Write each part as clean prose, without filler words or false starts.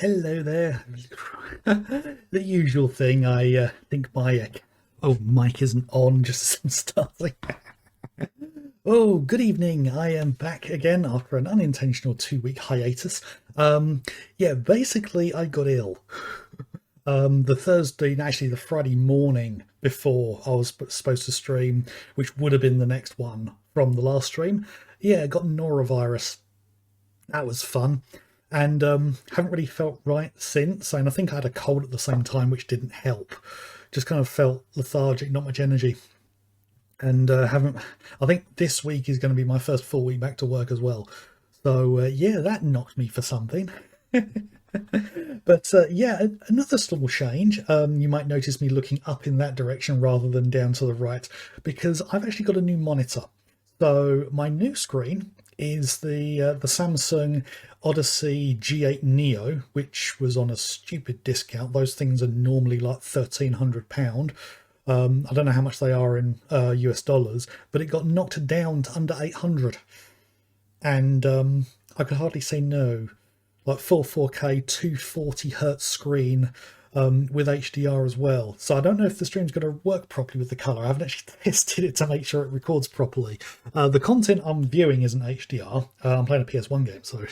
Hello there. The usual thing. I think my mic isn't on just as I'm starting. Oh, good evening. I am back again after an unintentional 2 week hiatus. Yeah, basically I got ill. The Thursday, actually the Friday morning before I was supposed to stream, which would have been the next one from the last stream. Yeah, I got norovirus. That was fun. And haven't really felt right since. And I think I had a cold at the same time, which didn't help. Just kind of felt lethargic, not much energy. And haven't. I think this week is going to be my first full week back to work as well. So yeah, that knocked me for something. But yeah, another small change. You might notice me looking up in that direction rather than down to the right, because I've actually got a new monitor. So my new screen is the Samsung Odyssey G8 Neo, which was on a stupid discount. Those things are normally like £1,300. I don't know how much they are in US dollars, but it got knocked down to under 800, and I could hardly say no. Like full 4K 240 hertz screen with HDR as well. So I don't know if the stream's going to work properly with the color. I haven't actually tested it to make sure it records properly. The content I'm viewing isn't HDR. I'm playing a PS1 game, so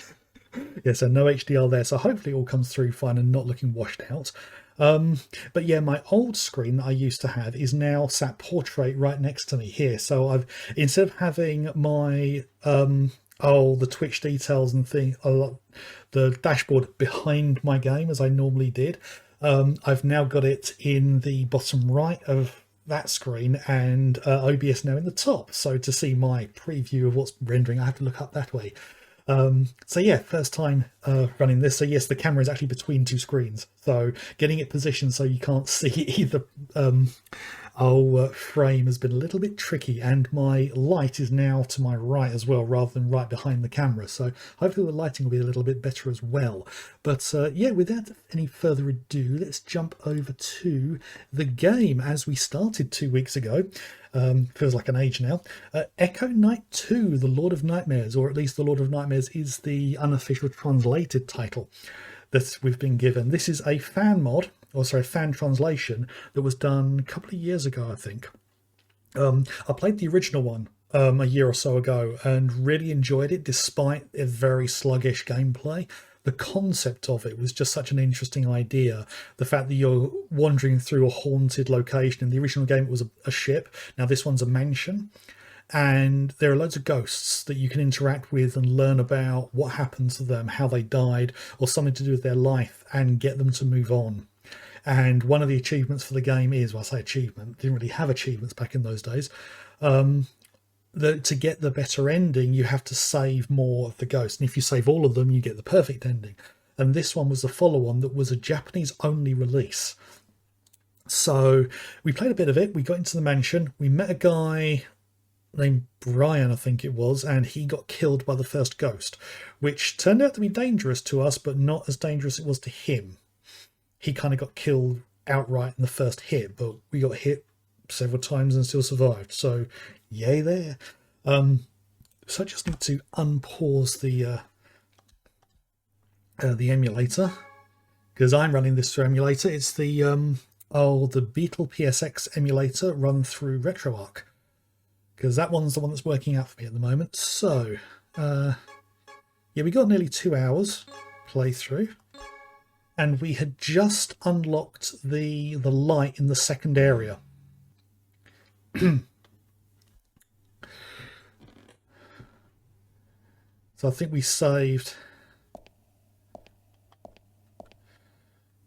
yeah, so no HDR there. So hopefully it all comes through fine and not looking washed out. But yeah, my old screen that I used to have is now sat portrait right next to me here. So I've, instead of having my the Twitch details and the dashboard behind my game as I normally did, I've now got it in the bottom right of that screen, and OBS now in the top. So to see my preview of what's rendering, I have to look up that way. So yeah, first time running this. So yes, the camera is actually between two screens, so getting it positioned so you can't see either frame has been a little bit tricky, and my light is now to my right as well rather than right behind the camera, so hopefully the lighting will be a little bit better as well. But yeah, without any further ado, let's jump over to the game as we started 2 weeks ago. Feels like an age now. Echo Night 2, The Lord of Nightmares, or at least The Lord of Nightmares is the unofficial translated title that we've been given. This is a fan mod, or sorry, fan translation that was done a couple of years ago, I think. I played the original one a year or so ago and really enjoyed it despite a very sluggish gameplay. The concept of it was just such an interesting idea. The fact that you're wandering through a haunted location. In the original game, it was a ship. Now this one's a mansion. And there are loads of ghosts that you can interact with and learn about what happened to them, how they died, or something to do with their life, and get them to move on. And one of the achievements for the game is, well, I say achievement, didn't really have achievements back in those days, to get the better ending, you have to save more of the ghosts. And if you save all of them, you get the perfect ending. And this one was the follow-on that was a Japanese-only release. So we played a bit of it. We got into the mansion. We met a guy named Brian, I think it was, and he got killed by the first ghost, which turned out to be dangerous to us, but not as dangerous as it was to him. He kind of got killed outright in the first hit, but we got hit several times and still survived. So yay there. So I just need to unpause the emulator, because I'm running this through emulator. It's the Beetle PSX emulator run through RetroArch, because that one's the one that's working out for me at the moment. So yeah, we got nearly 2 hours playthrough, and we had just unlocked the light in the second area. So I think we saved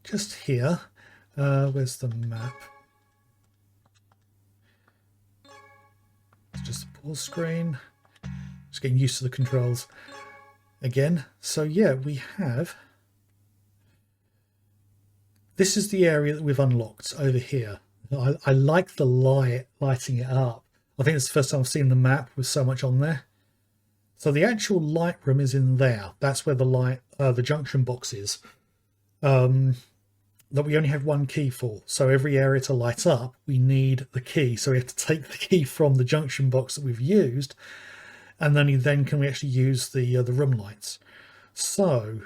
just here. Where's the map? It's just a pause screen. Just getting used to the controls again. So yeah, we have... This is the area that we've unlocked over here. I like the lighting it up. I think it's the first time I've seen the map with so much on there. So the actual light room is in there. That's where the junction box is. That we only have one key for. So every area to light up, we need the key. So we have to take the key from the junction box that we've used, and then can we actually use the room lights. So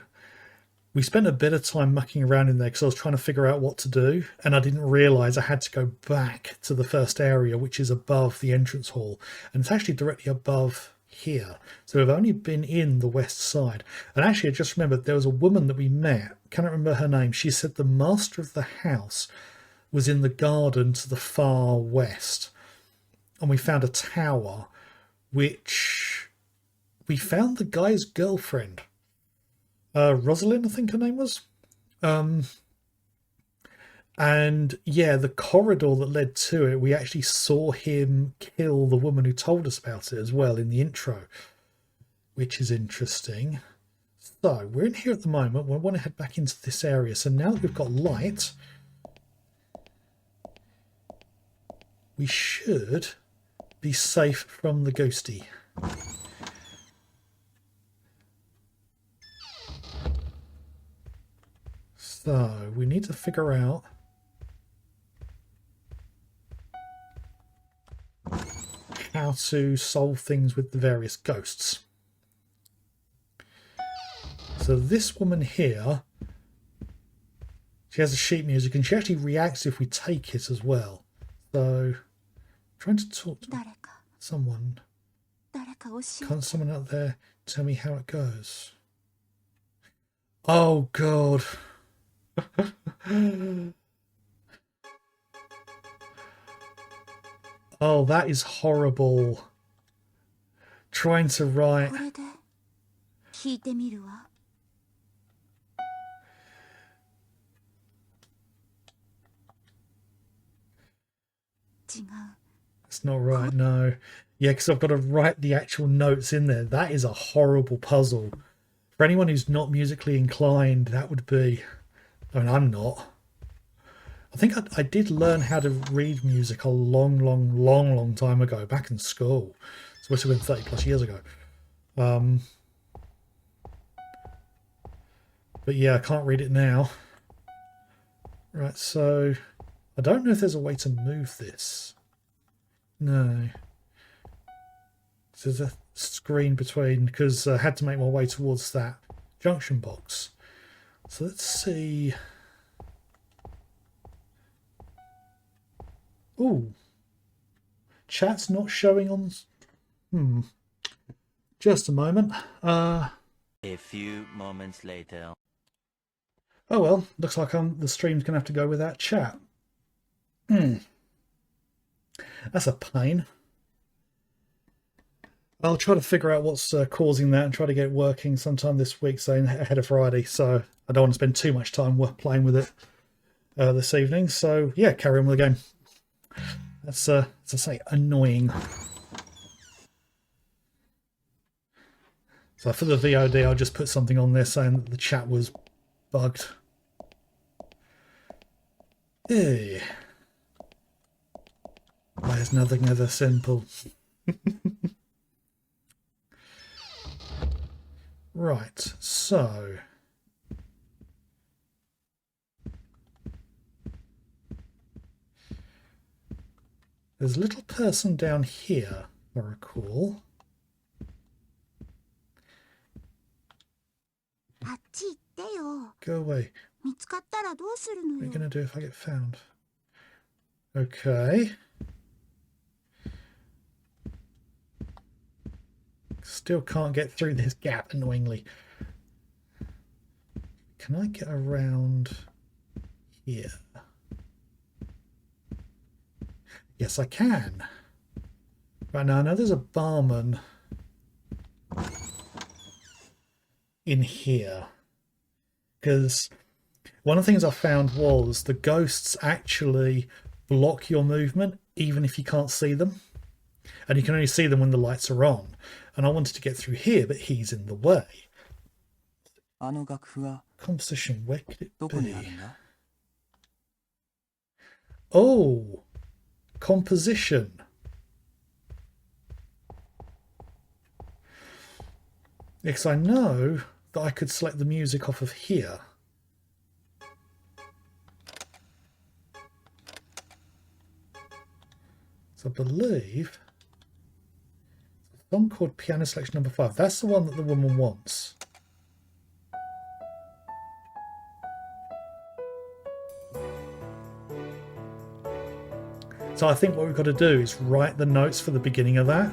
we spent a bit of time mucking around in there because I was trying to figure out what to do, and I didn't realise I had to go back to the first area, which is above the entrance hall, and it's actually directly above here. So we've only been in the west side. And actually, I just remembered there was a woman that we met, cannot remember her name. She said the master of the house was in the garden to the far west, and we found a tower, which we found the guy's girlfriend. Rosalind, I think her name was. And yeah, the corridor that led to it, we actually saw him kill the woman who told us about it as well in the intro, which is interesting. So we're in here at the moment. We want to head back into this area. So now that we've got light, we should be safe from the ghosty. So we need to figure out how to solve things with the various ghosts. So this woman here, she has a sheet music and she actually reacts if we take it as well. So trying to talk to someone. Can't someone out there tell me how it goes? Oh God. Oh, that is horrible. Trying to write. It's not right, no. Yeah, because I've got to write the actual notes in there. That is a horrible puzzle. For anyone who's not musically inclined, that would be... I mean, I'm not. I think I did learn how to read music a long time ago, back in school. So it must have been 30 plus years ago. But yeah, I can't read it now. Right, so I don't know if there's a way to move this. No. So there's a screen between, because I had to make my way towards that junction box. So let's see. Ooh. Chat's not showing on... Just a moment. A few moments later. Oh well, looks like the stream's going to have to go without chat. That's a pain. I'll try to figure out what's causing that and try to get it working sometime this week, so ahead of Friday. So I don't want to spend too much time playing with it this evening. So yeah, carry on with the game. That's, as I say, annoying. So for the VOD, I'll just put something on there saying that the chat was bugged. Hey. Why is nothing ever simple? Right, so... there's a little person down here, if I recall. Go away. What are you going to do if I get found? Okay. Still can't get through this gap, annoyingly. Can I get around here? Yes, I can. Right now, I know there's a barman in here. Because one of the things I found was the ghosts actually block your movement, even if you can't see them. And you can only see them when the lights are on. And I wanted to get through here, but he's in the way. Composition, where could it be? Oh, composition. Because I know that I could select the music off of here. So I believe a song called Piano Selection Number 5. That's the one that the woman wants. So I think what we've got to do is write the notes for the beginning of that.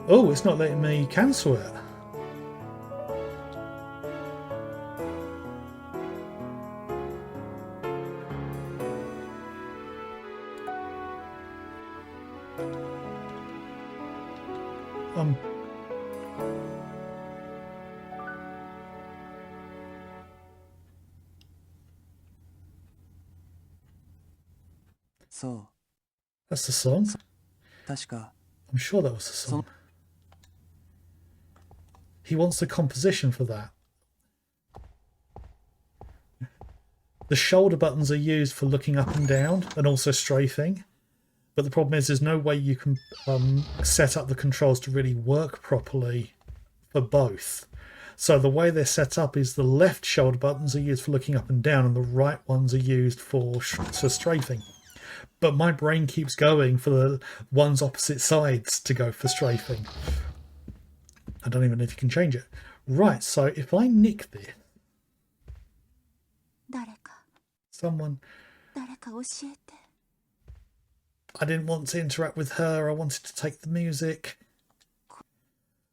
Oh, it's not letting me cancel it. So, That's the song. 確か I'm sure that was the song. He wants the composition for that. The shoulder buttons are used for looking up and down and also strafing. But the problem is there's no way you can set up the controls to really work properly for both. So the way they're set up is the left shoulder buttons are used for looking up and down and the right ones are used for strafing. But my brain keeps going for the ones opposite sides to go for strafing. I don't even know if you can change it. Right, so if I nick this, 誰か someone, 誰か教えて I didn't want to interact with her, I wanted to take the music.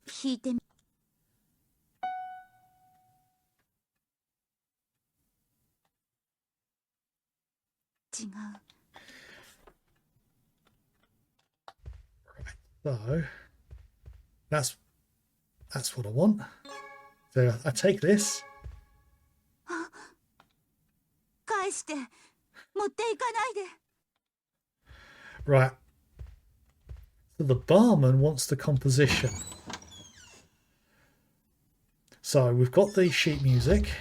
弾いてみ違う So that's what I want. So I take this. 返して持っていかないで Right. So the barman wants the composition. So we've got the sheet music.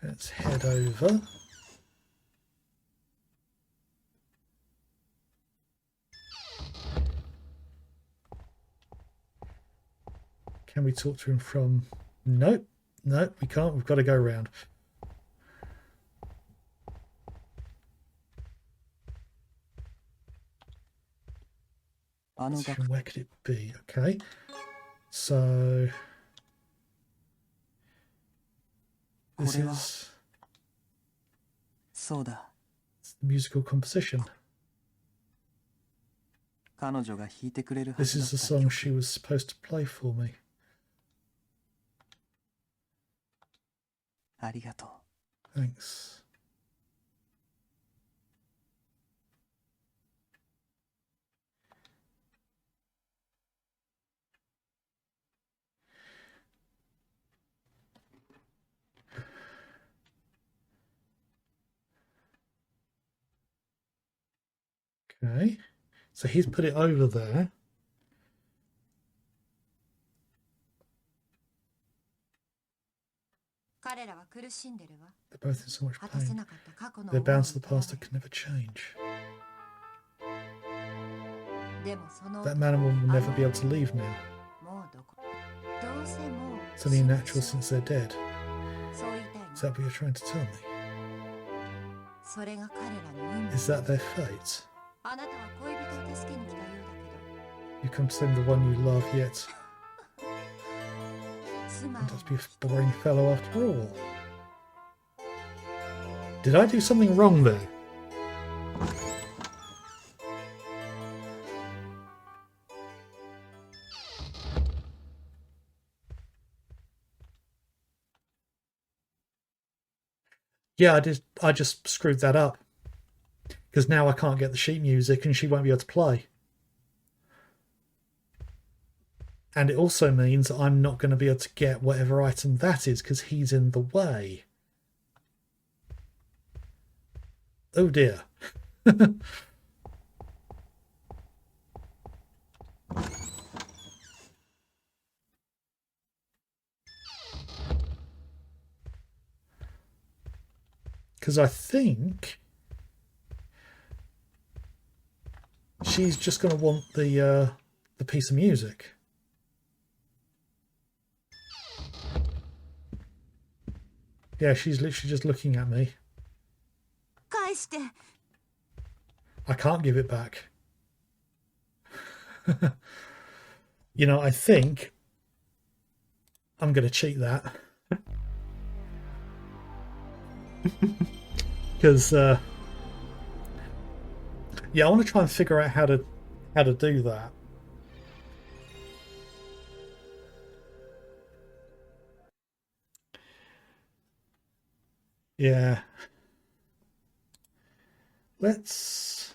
Let's head over. Can we talk to him from... Nope. Nope, we can't. We've got to go around. Where could it be? Okay. So... This is... そうだ musical composition. 彼女が弾いてくれるは This ずだ is っ the た song 曲 she was supposed to play for me. ありがとう Thanks. Okay, so he's put it over there. 彼らは苦しんでるわ They're both in so much 果たせ pain. なかった過去の They're 思いに bound to the とらわ past れ that can never change. でもその That man will never be able to leave now. もうどこどうせもう It's only natural since they're dead. そう言いたい Is that what you're trying to tell me? それが彼らの運命 Is that their fate? あなたは恋人を助けに来たようだ You come to save the one you love, yet けどつま and り just be a boring fellow after all. Did I do something wrong there? Yeah, I just screwed that up. Because now I can't get the sheet music and she won't be able to play. And it also means I'm not going to be able to get whatever item that is because he's in the way. Oh dear. Because I think she's just going to want the piece of music. Yeah, she's literally just looking at me. 返して。 I can't give it back. You know, I think I'm going to cheat that. Because, yeah, I want to try and figure out how to do that. Yeah. Let's...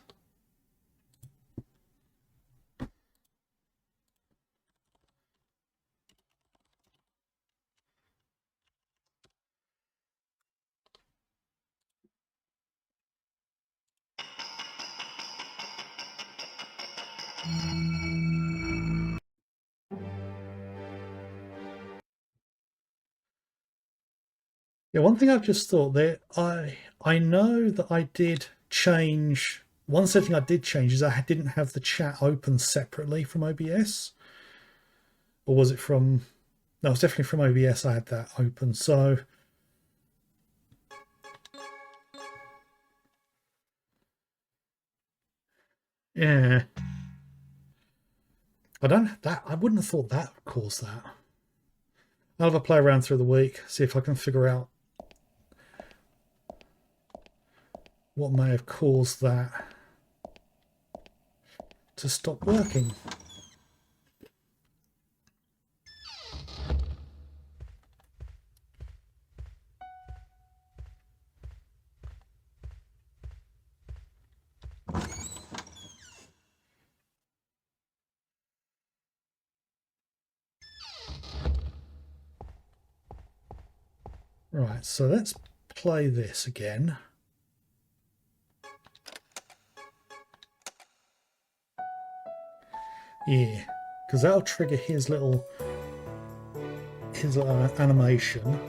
Yeah, one thing I've just thought that I know that I did change... One setting I did change is I didn't have the chat open separately from OBS. Or was it from... No, it's definitely from OBS I had that open, so... Yeah. I wouldn't have thought that would cause that. I'll have a play around through the week, see if I can figure out what may have caused that to stop working. Right, so let's play this again. Yeah, because that'll trigger his little animation.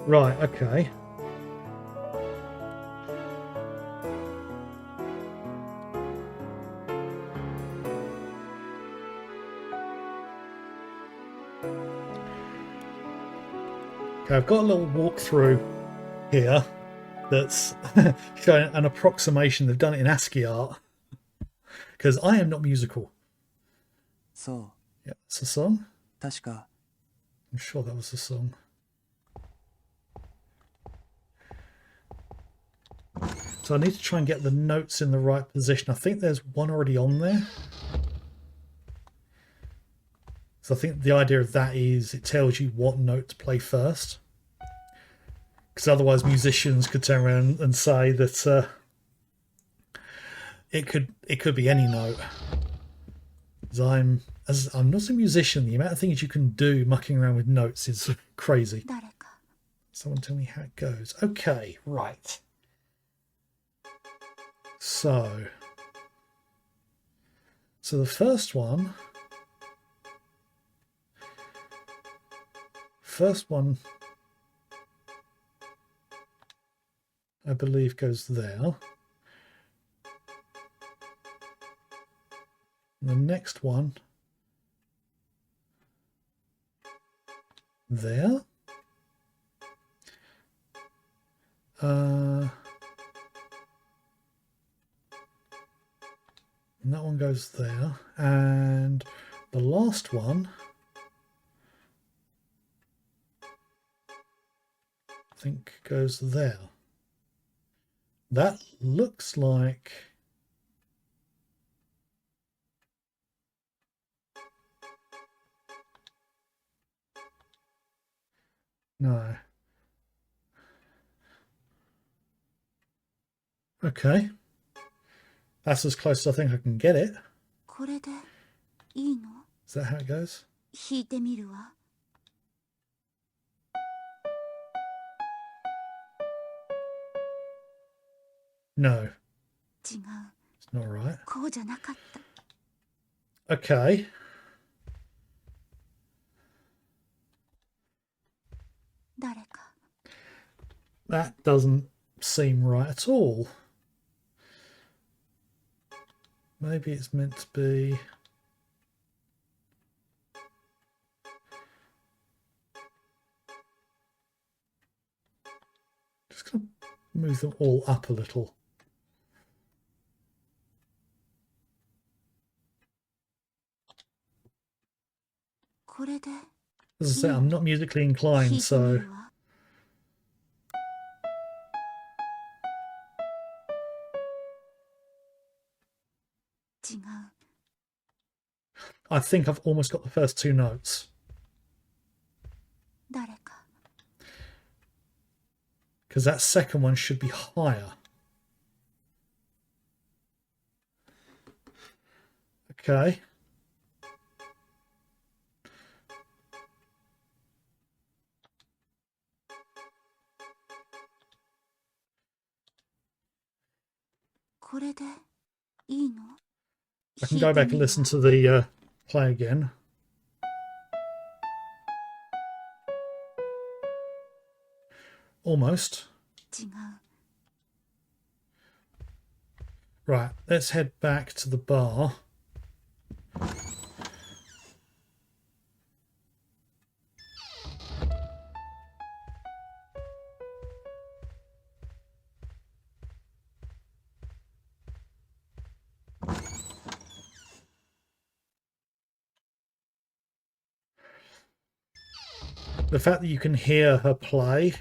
Right, okay. Okay, I've got a little walkthrough here that's showing an approximation. They've done it in ASCII art because I am not musical. そ Yeah, it's a song. う確か I'm sure that was a song. So I need to try and get the notes in the right position. I think there's one already on there. So I think the idea of that is it tells you what note to play first. Because otherwise musicians could turn around and say that it could be any note. As I'm not a musician, the amount of things you can do mucking around with notes is crazy. 誰か。 Someone tell me how it goes. Okay, right. So the first one I believe goes there. And the next one there. And that one goes there. And the last one I think goes there. That looks like... No. Okay. That's as close as I think I can get it. これでいいの？ Is that how it goes? 弾いてみるわ。 No, 違う。 it's not right. こうじゃなかった。 Okay. That doesn't seem right at all. Maybe it's meant to be... Just going to move them all up a little. As I say, I'm not musically inclined, so... I think I've almost got the first two notes. Because that second one should be higher. Okay. I can go back and listen to the play again. Almost. Right, let's head back to the bar. The fact that you can hear her play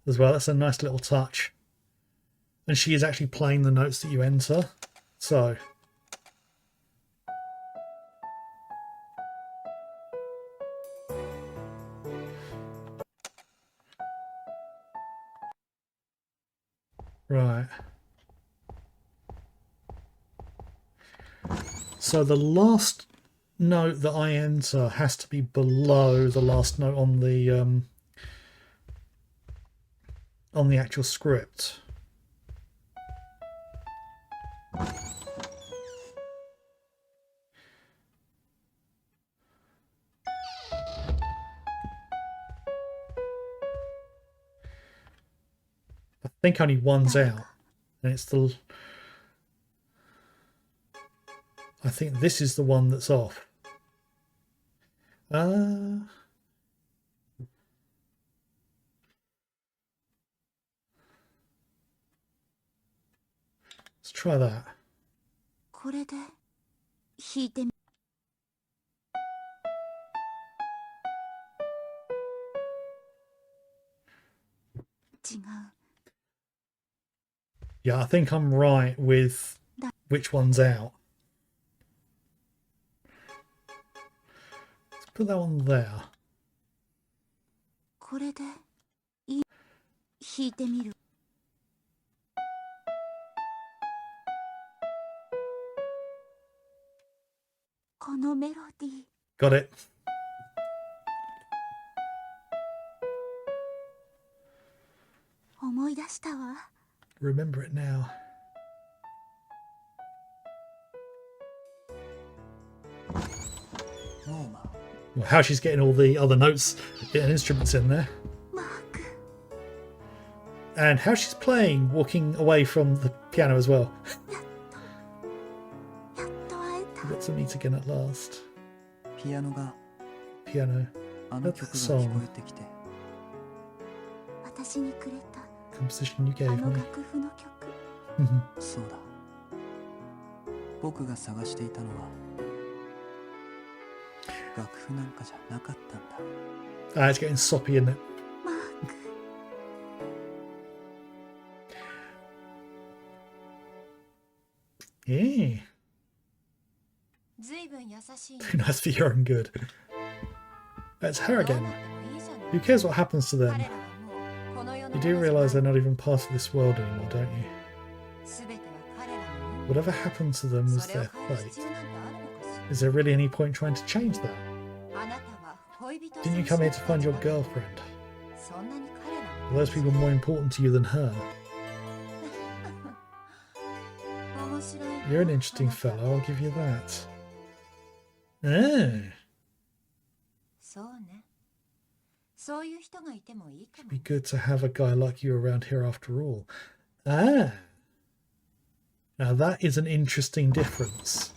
as well, that's a nice little touch. And she is actually playing the notes that you enter. So... Right. So the last note that I enter has to be below the last note on the actual script. I think only one's out, and it's the... I think this is the one that's off. Let's try that. Yeah, I think I'm right with which one's out. Let's put that one there. Got it. Remember it now. Well, how she's getting all the other notes and instruments in there. And how she's playing, walking away from the piano as well. We got to meet again at last. Piano. That's the song. Composition you gave me. そうだ。僕が探していたのは楽譜なんかじゃなかったんだ。Ah, it's getting soppy, isn't it? Yeah. Too nice for your own good. It's her again. Who cares what happens to them? You do realise they're not even part of this world anymore, don't you? Whatever happened to them was their fate. Is there really any point trying to change that? Didn't you come here to find your girlfriend? Are those people more important to you than her? You're an interesting fellow, I'll give you that. そういう人がいてもいいかも Be good to have a guy like you around here after all. Ah. Now that is an interesting difference.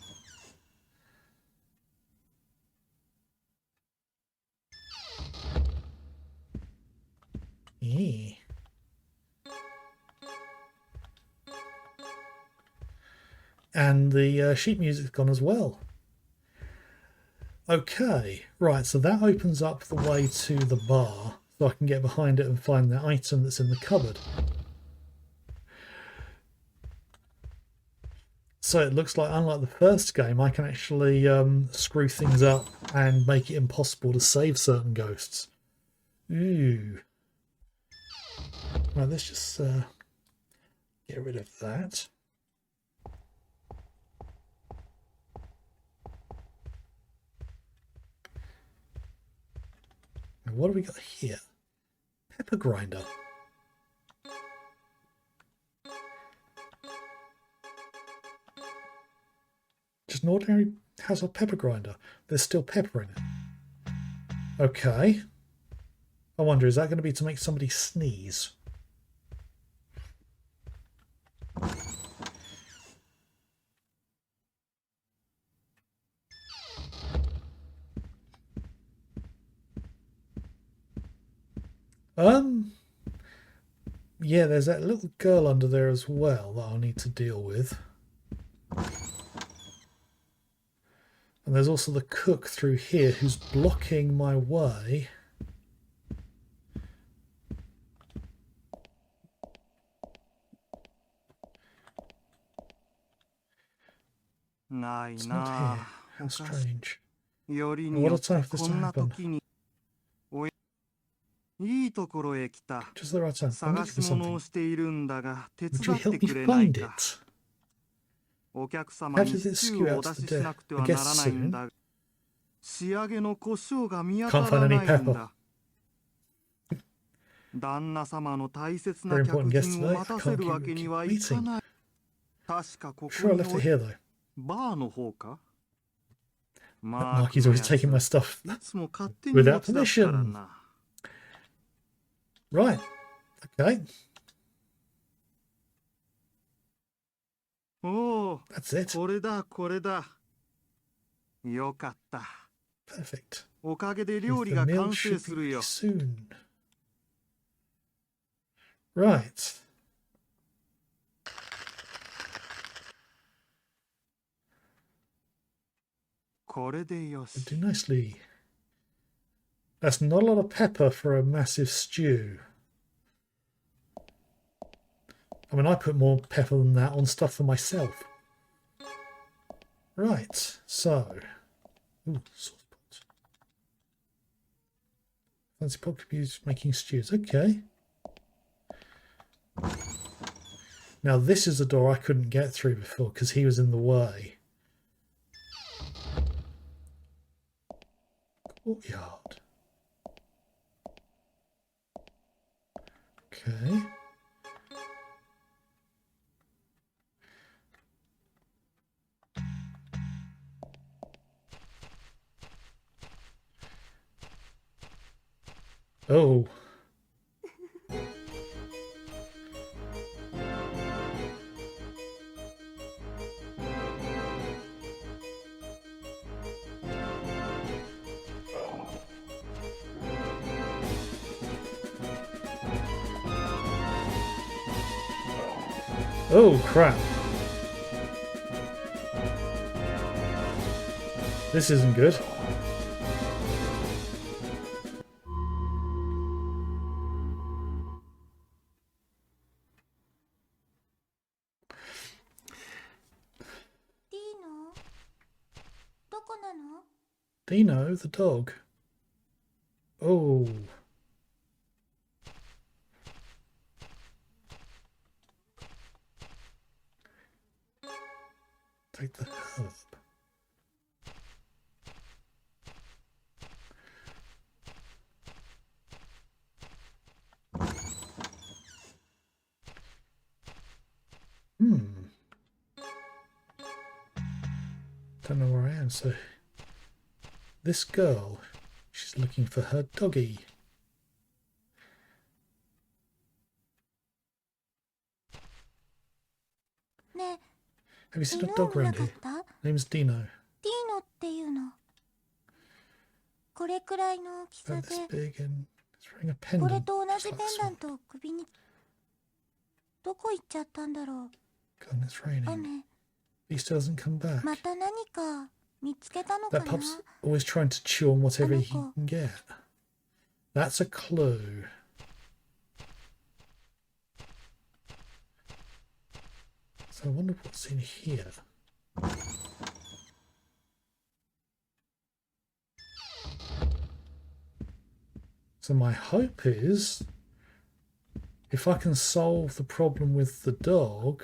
Yeah. And the sheet music's gone as well. Okay, right, so that opens up the way to the bar, so I can get behind it and find the item that's in the cupboard. So it looks like, unlike the first game, I can actually screw things up and make it impossible to save certain ghosts. Ooh. Right, let's just get rid of that. Now, what do we got here? Pepper grinder. Just an ordinary household pepper grinder. There's still pepper in it. Okay. I wonder, is that going to be to make somebody sneeze? Yeah, there's that little girl under there as well that I'll need to deal with. And there's also the cook through here who's blocking my way. It's not here. How strange. What a time for this to happen. Just the right time. I'm looking for something. Would you help me find it? How did it skew out to the guest soon? Can't find any pepper. Very important guest today. I can't keep eating. Sure, I left it here though. Marky's always taking my stuff without permission. Right. Okay. That's it. Perfect. The meal should be soon. Right. Do nicely. That's not a lot of pepper for a massive stew. I mean, I put more pepper than that on stuff for myself. Right, so. Ooh, sauce pot. Fancy pot could be used making stews. Okay. Now, this is a door I couldn't get through before because he was in the way. Courtyard. Okay. Oh. Oh, crap. This isn't good. Dino, the dog. Oh. Take the herb. Don't know where I am, so this girl, she's looking for her doggy. Have you seen a 犬を dog 見な around かっ here? た？ Name's Dino. ティーノっていうの。これくらいの大きさ About で、 this big and it's wearing a これ pendant. と同 Just じ like ペン this ダ one. ントを首に。どこ行っちゃったんだろう。 God, it's raining. 雨。 He still doesn't come back. また何か見つけたのか That な。 pup's always trying to chew on whatever he Ano ko? can get. That's a clue. So I wonder what's in here. So my hope is, if I can solve the problem with the dog,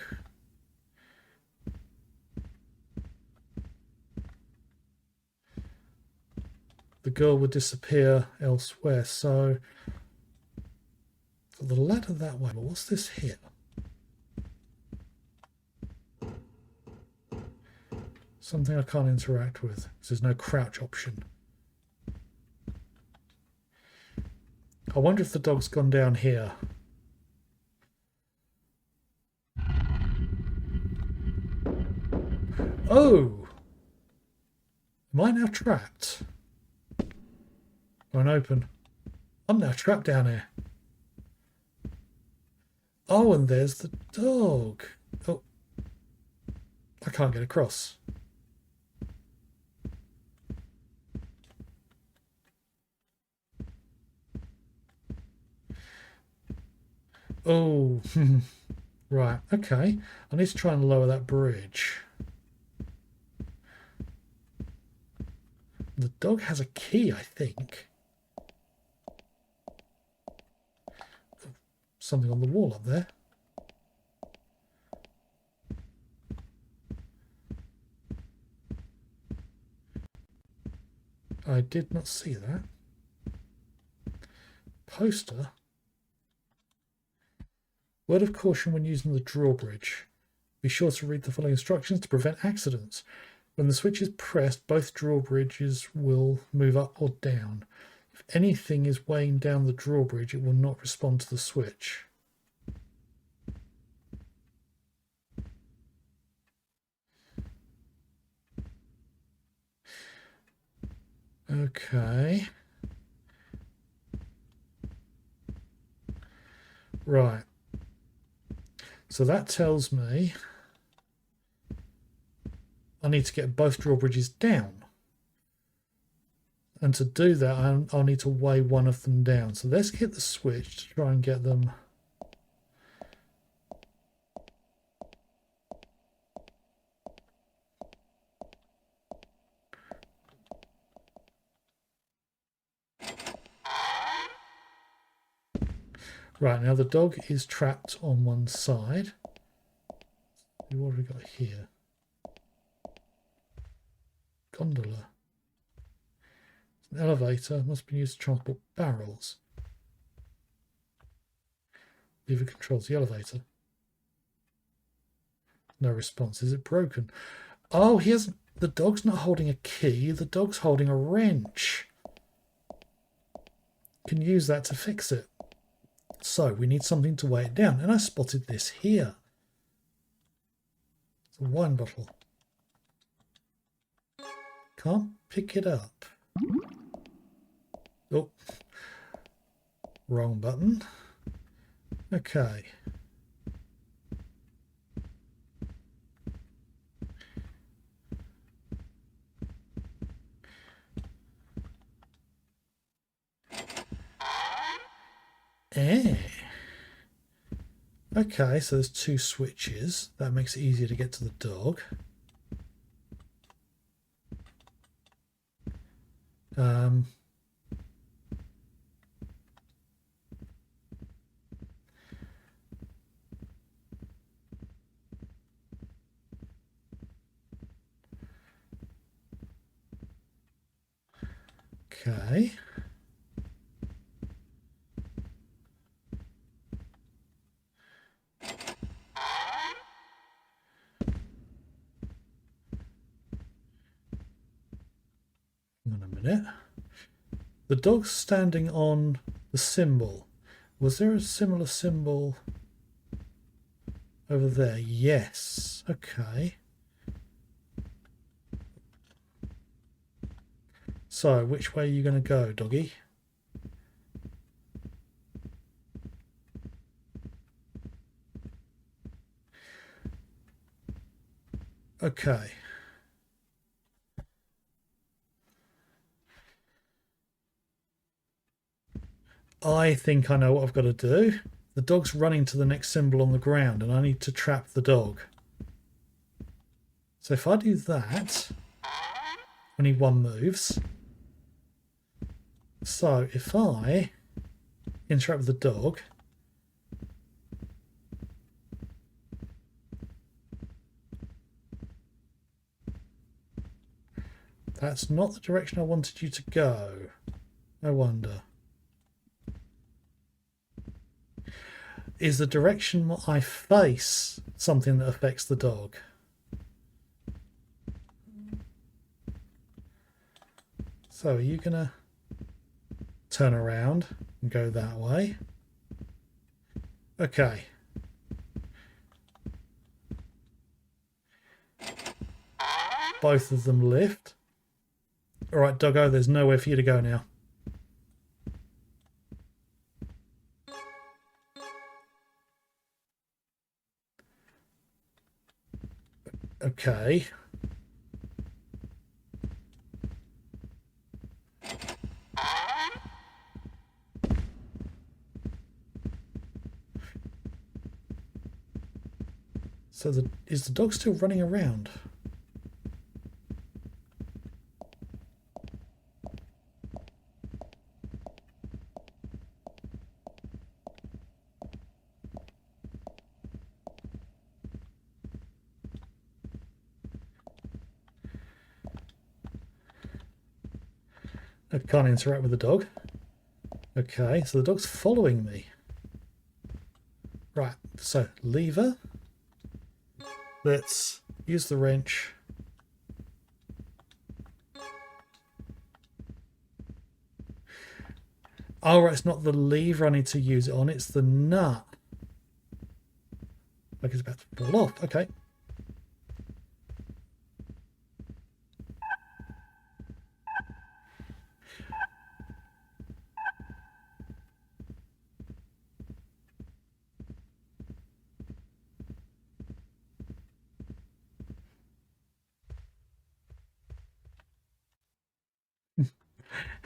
the girl would disappear elsewhere. So the ladder that way, but what's this here? Something I can't interact with because there's no crouch option. I wonder if the dog's gone down here. Oh! Am I now trapped? Won't open. I'm now trapped down here. Oh, and there's the dog. Oh. I can't get across. Oh. Right, okay. I need to try and lower that bridge. The dog has a key, I think. Something on the wall up there. I did not see that. Poster. Word of caution when using the drawbridge. Be sure to read the following instructions to prevent accidents. When the switch is pressed, both drawbridges will move up or down. If anything is weighing down the drawbridge, it will not respond to the switch. Okay. Right. So that tells me I need to get both drawbridges down. And to do that, I'll need to weigh one of them down. So let's get the switch to try and get them. Right, now the dog is trapped on one side. What have we got here? Gondola. An elevator must be used to transport barrels. Lever controls the elevator. No response. Is it broken? Oh, he hasn't. The dog's not holding a key. The dog's holding a wrench. Can use that to fix it. So we need something to weigh it down. And I spotted this here. It's a wine bottle. Can't pick it up. Oh, wrong button. Okay. Okay, so there's two switches. That makes it easier to get to the dog. Okay. Hang on a minute. The dog's standing on the symbol. Was there a similar symbol over there? Yes. Okay. So, which way are you going to go, doggy? Okay. I think I know what I've got to do. The dog's running to the next symbol on the ground and I need to trap the dog. So if I do that, only one moves. So if I interact with the dog, that's not the direction I wanted you to go. I wonder. Is the direction I face something that affects the dog? So are you going to turn around and go that way? Okay. Both of them lift. All right, doggo, there's nowhere for you to go now. Okay. So is the dog still running around? I can't interact with the dog. Okay, so the dog's following me. Right, so lever. Let's use the wrench. Oh, right, it's not the lever I need to use it on, it's the nut. Like it's about to fall off. Okay.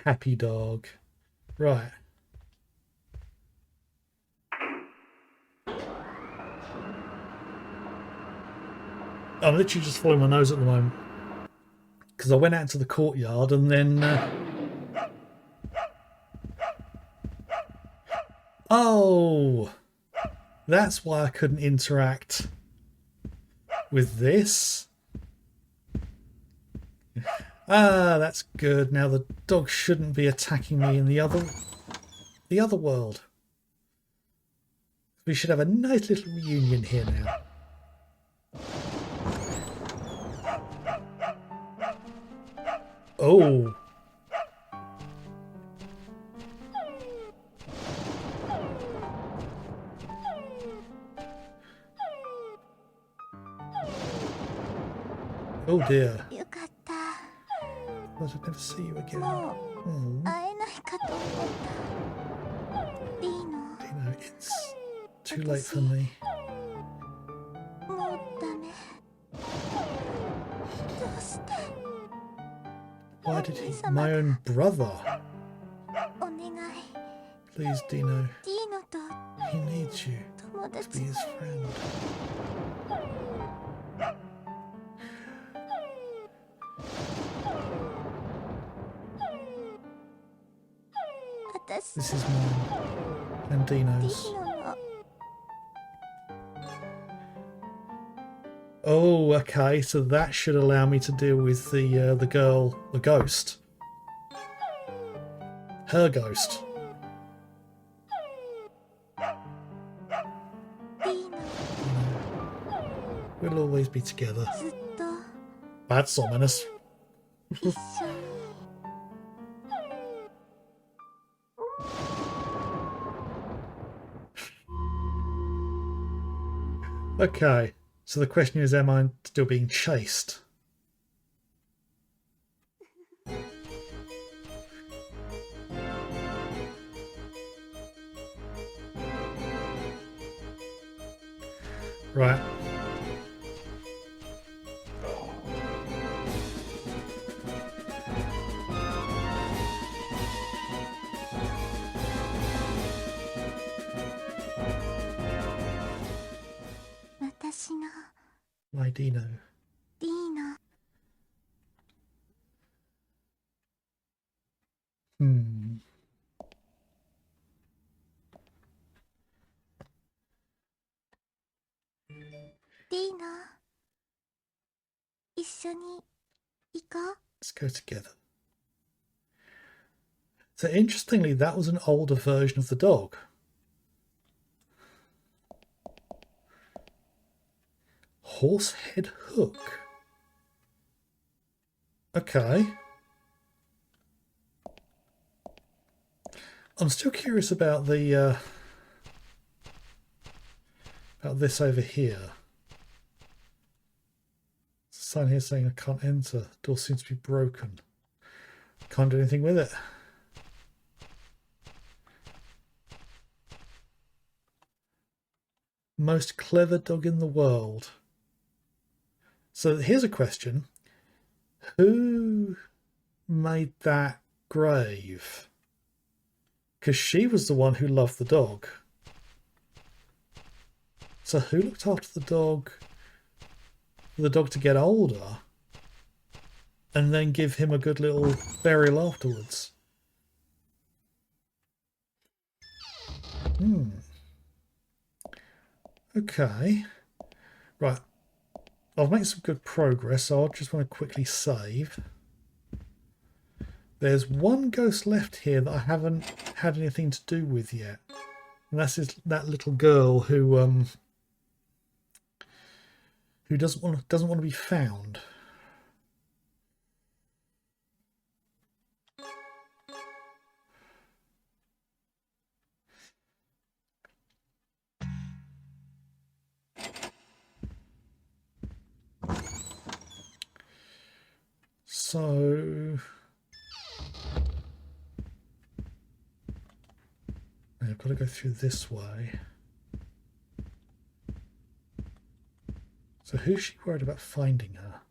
Happy dog. Right. I'm literally just following my nose at the moment because I went out to the courtyard and then oh, that's why I couldn't interact with this. Ah, that's good. Now the dog shouldn't be attacking me in the other world. We should have a nice little reunion here now. Oh. Oh dear. よかった。 I'll never see you again. も Oh. う会えないかと思った。リーノ、 Dino, it's too late for me. もうダメ。どうして？ Why did he? My own brother. お願い。 Please, Dino. ディーノと He needs you 友 to 達 be his friend. 私 This is mine and ディ Dino's. ーノの Oh, okay. So that should allow me to deal with the girl, the ghost, her ghost. ディーノ We'll always be together. ずっと That's ominous. 一緒に Okay. So the question is, am I still being chased? Right. My Dino. ディーナ。 Hmm. ディーナ。一緒に行こう。 Let's go together. So interestingly, that was an older version of the dog. Horsehead hook. Okay. I'm still curious about the about this over here. Sign here saying I can't enter. Door seems to be broken. Can't do anything with it. Most clever dog in the world. So here's a question. Who made that grave? Because she was the one who loved the dog. So who looked after the dog for the dog to get older and then give him a good little burial afterwards? Okay. Right. I've made some good progress, so I just want to quickly save. There's one ghost left here that I haven't had anything to do with yet. And that's that little girl who doesn't want to be found. So I've got to go through this way. So who's she worried about finding her?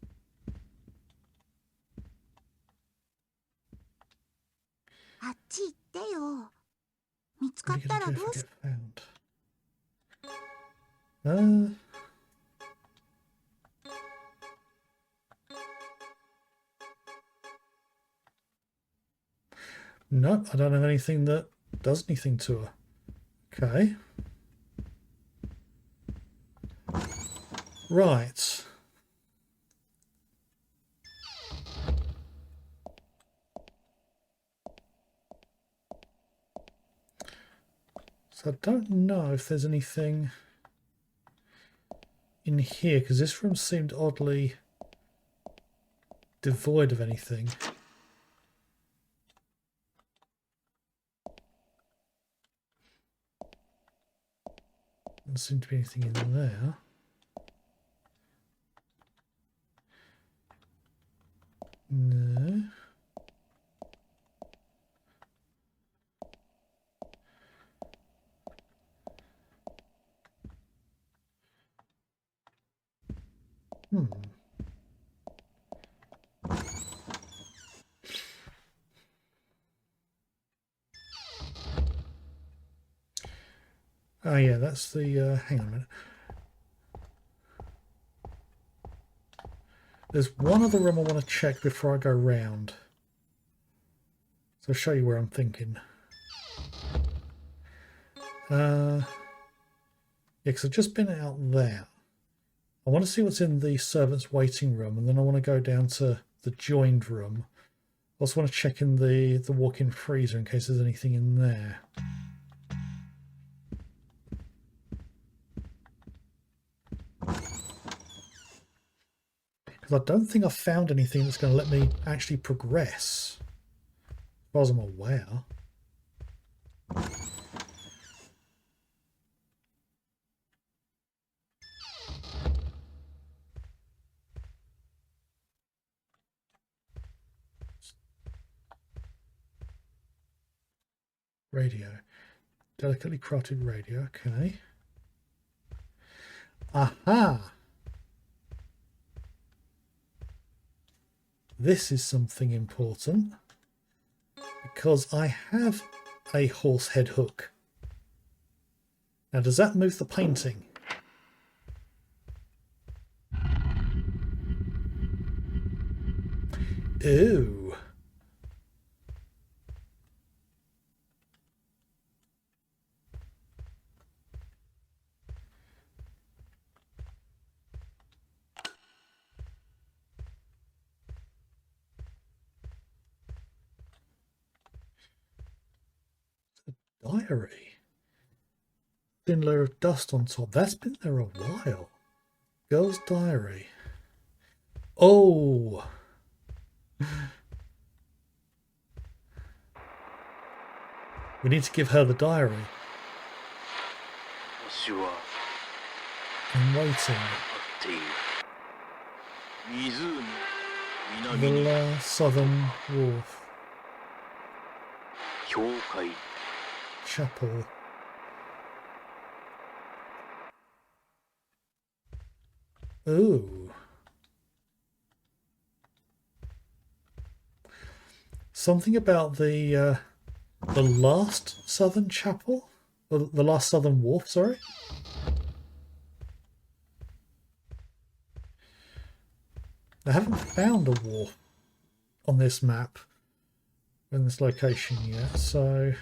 あっち行ってよ。見つか What っ are you た going to ら do ど if う I し get found? No, I don't have anything that does anything to her. Okay. Right. So I don't know if there's anything in here, because this room seemed oddly devoid of anything. Doesn't seem to be anything in there. No. Hmm. Oh yeah, that's the, hang on a minute. There's one other room I want to check before I go round. So I'll show you where I'm thinking. Yeah, because I've just been out there. I want to see what's in the servants' waiting room, and then I want to go down to the joined room. I also want to check in the walk-in freezer in case there's anything in there. Because I don't think I've found anything that's going to let me actually progress, as far as I'm aware. Radio. Delicately crafted radio, okay. Aha! This is something important because I have a horse head hook. Now, does that move the painting? Ooh. Diary. Thin layer of dust on top. That's been there a while. Girl's diary. Oh. We need to give her the diary. I'm waiting. The southern wharf. Chapel. Ooh. Something about the last southern chapel? Or the last southern wharf, sorry? I haven't found a wharf on this map in this location yet, so...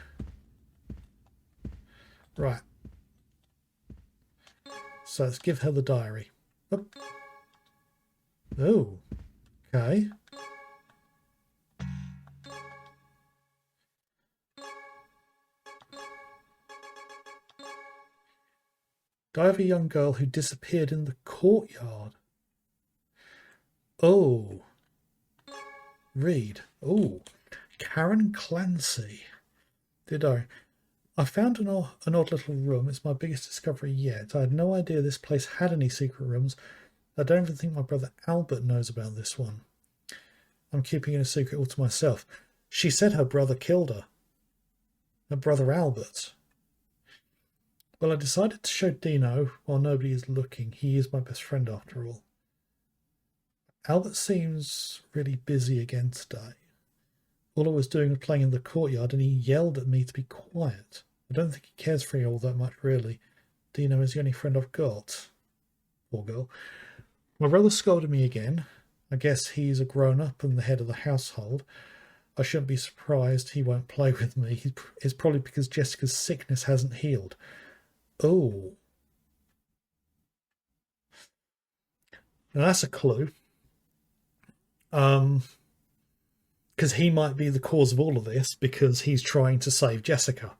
Right. So let's give her the diary. Oop. Oh, okay. Diary of a young girl who disappeared in the courtyard. Oh. Read. Oh. Karen Clancy. Did I found an odd little room. It's my biggest discovery yet. I had no idea this place had any secret rooms. I don't even think my brother Albert knows about this one. I'm keeping it a secret all to myself. She said her brother killed her. Her brother Albert. Well, I decided to show Dino while nobody is looking. He is my best friend after all. Albert seems really busy again today. All I was doing was playing in the courtyard and he yelled at me to be quiet. I don't think he cares for me all that much, really. Dino is the only friend I've got. Poor girl. My brother scolded me again. I guess he's a grown-up and the head of the household. I shouldn't be surprised he won't play with me. It's probably because Jessica's sickness hasn't healed. Oh. Now that's a clue. Because he might be the cause of all of this because he's trying to save Jessica.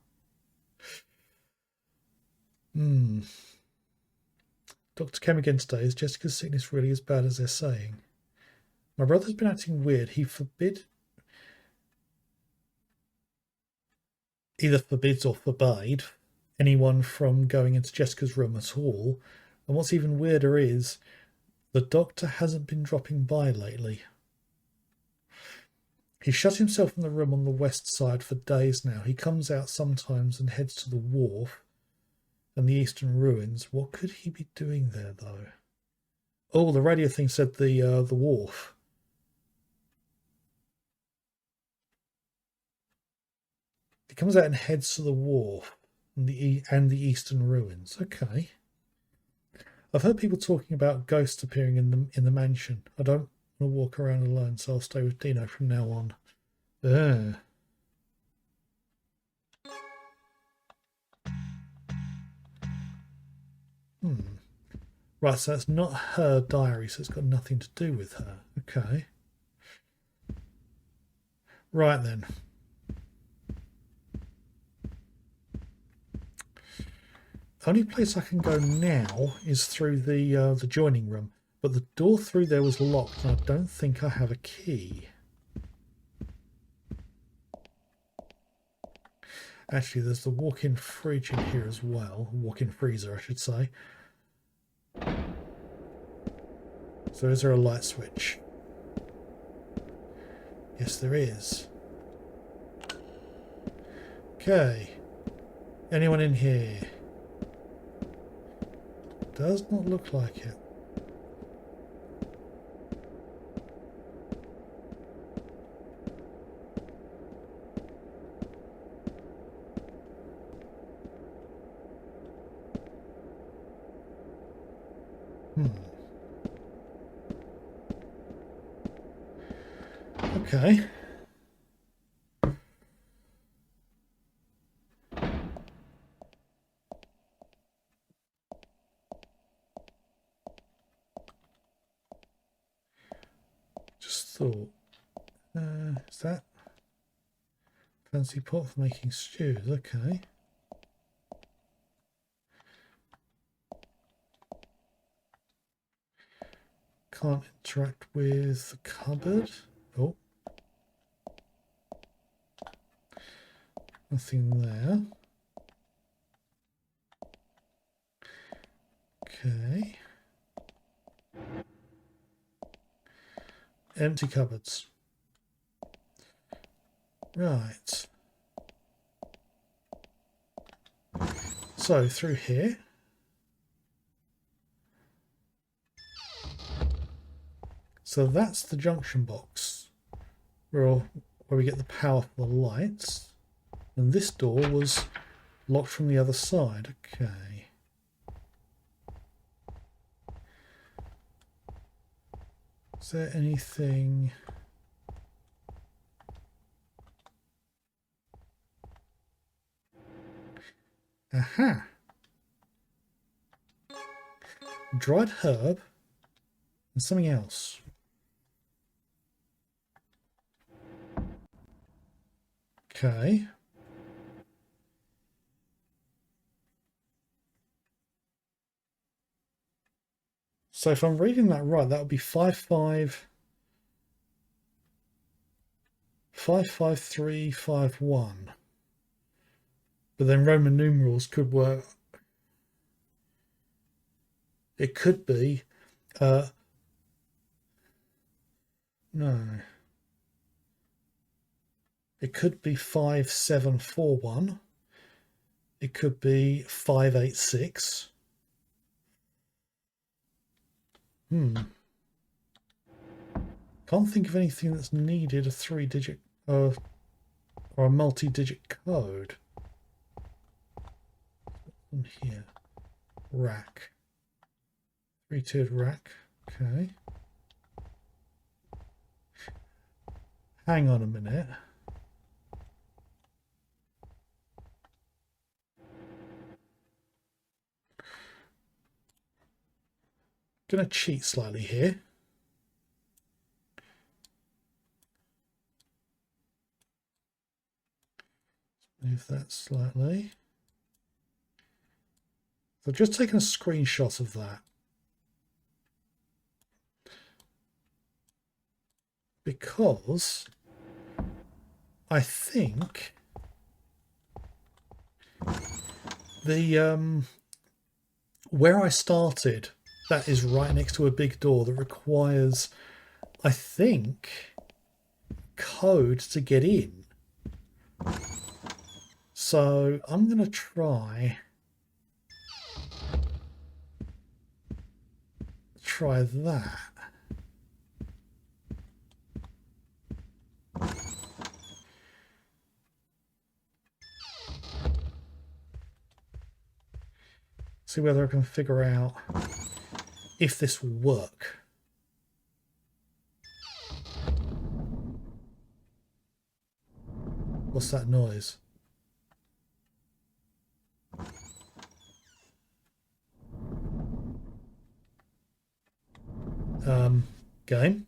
Doctor came again today. Is Jessica's sickness really as bad as they're saying? My brother's been acting weird. He either forbids or forbade anyone from going into Jessica's room at all. And what's even weirder is the doctor hasn't been dropping by lately. He shut himself in the room on the west side for days now. He comes out sometimes and heads to the wharf and the eastern ruins. What could he be doing there, though? Oh, the radio thing said the wharf. He comes out and heads to the wharf and the eastern ruins. Okay. I've heard people talking about ghosts appearing in the mansion. I don't want to walk around alone, so I'll stay with Dino from now on. Right, so that's not her diary, so it's got nothing to do with her. Okay. Right then. The only place I can go now is through the joining room, but the door through there was locked, and I don't think I have a key. Actually, there's the walk-in fridge in here as well. Walk-in freezer, I should say. So is there a light switch? Yes, there is. Okay. Anyone in here? Does not look like it. Okay. Just thought, is that fancy pot for making stews? Okay. Can't interact with the cupboard. Oh. Nothing there. Okay. Empty cupboards. Right. So through here. So that's the junction box where we get the power for the lights. And this door was locked from the other side. Okay. Is there anything... Aha! Dried herb and something else. Okay. So if I'm reading that right, that would be 55351. But then Roman numerals could work. It could be no. It could be 5741. It could be 586. Can't think of anything that's needed a 3-digit or a multi-digit code. On here. Rack. 3-tiered rack. Okay. Hang on a minute. Gonna cheat slightly here. Move that slightly. So I've just taken a screenshot of that. Because I think the where I started, that is right next to a big door that requires, I think, code to get in. So I'm going to try that. See whether I can figure out if this will work. What's that noise? Game.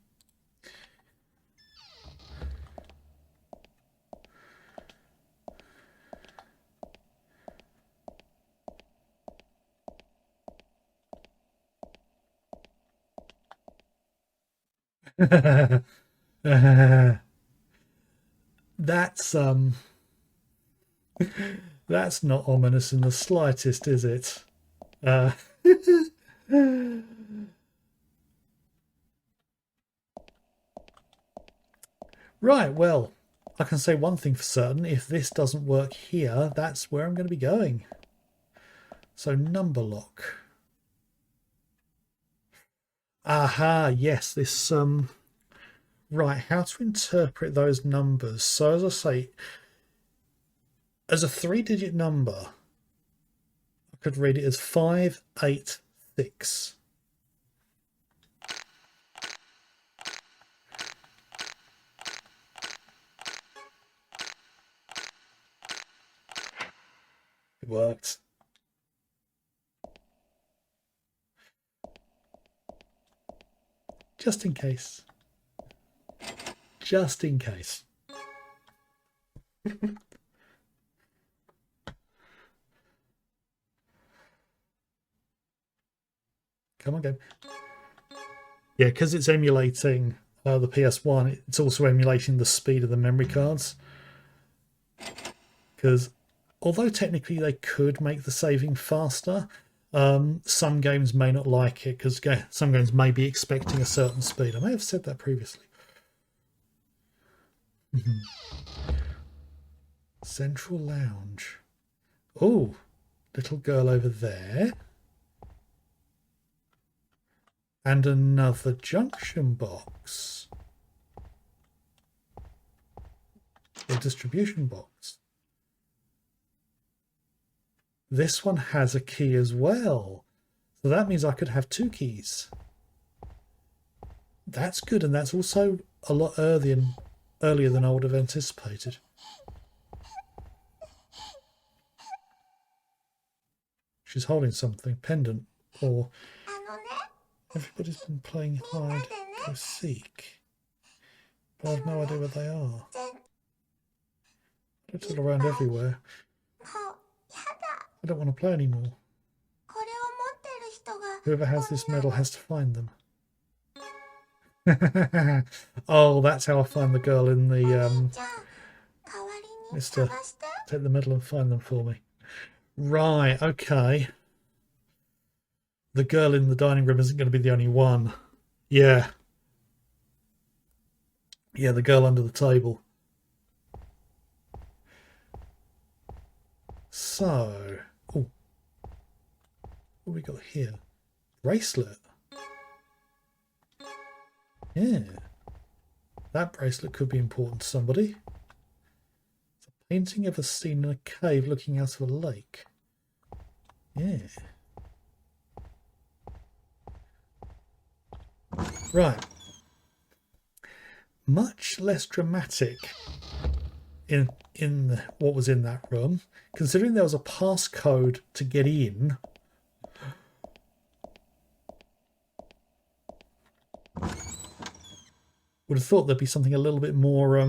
That's that's not ominous in the slightest, is it? Right, well, I can say one thing for certain. If this doesn't work here, that's where I'm going to be going. So number lock. Aha, yes, this right, how to interpret those numbers. So as I say, as a 3-digit number, I could read it as 586. It worked. Just in case. Just in case. Come on, game. Yeah, because it's emulating the PS1, it's also emulating the speed of the memory cards. Because although technically they could make the saving faster, some games may not like it because some games may be expecting a certain speed. I may have said that previously. Central Lounge. Oh, little girl over there. And another junction box. A distribution box. This one has a key as well. So that means I could have 2 keys. That's good, and that's also a lot earlier than I would have anticipated. She's holding something, pendant, or everybody's been playing hide go seek, but I've no idea where they are. It's all around everywhere. I don't want to play anymore. Whoever has this medal has to find them. Oh, that's how I find the girl in the Mr. Take the medal and find them for me. Right, okay. The girl in the dining room isn't going to be the only one. Yeah. Yeah, the girl under the table. So, oh, what have we got here? Bracelet. Yeah. That bracelet could be important to somebody. It's a painting ever seen in a cave looking out of a lake. Yeah. Right. Much less dramatic in what was in that room, considering there was a passcode to get in. Would have thought there'd be something a little bit more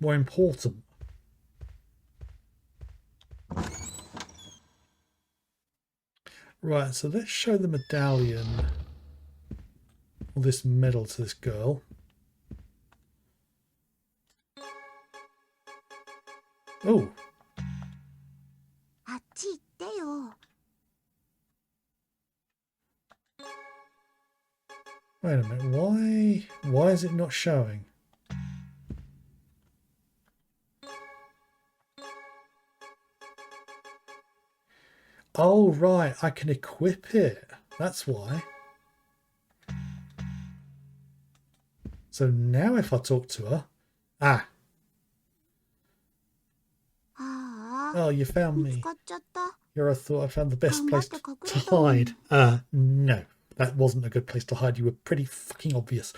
important. Right, so let's show the medallion, or this medal, to this girl. Oh. Wait a minute, why is it not showing? Oh, right, I can equip it. That's why. So now if I talk to her... Ah. Oh, you found me. Here I thought I found the best place to hide. No, that wasn't a good place to hide. You were pretty fucking obvious.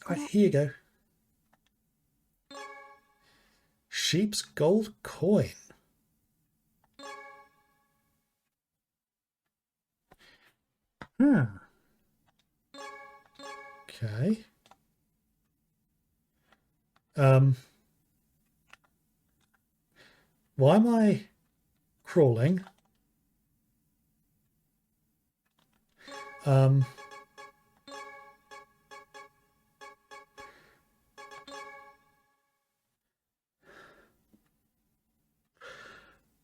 Right, here you go. Sheep's gold coin. Okay. Why am I crawling?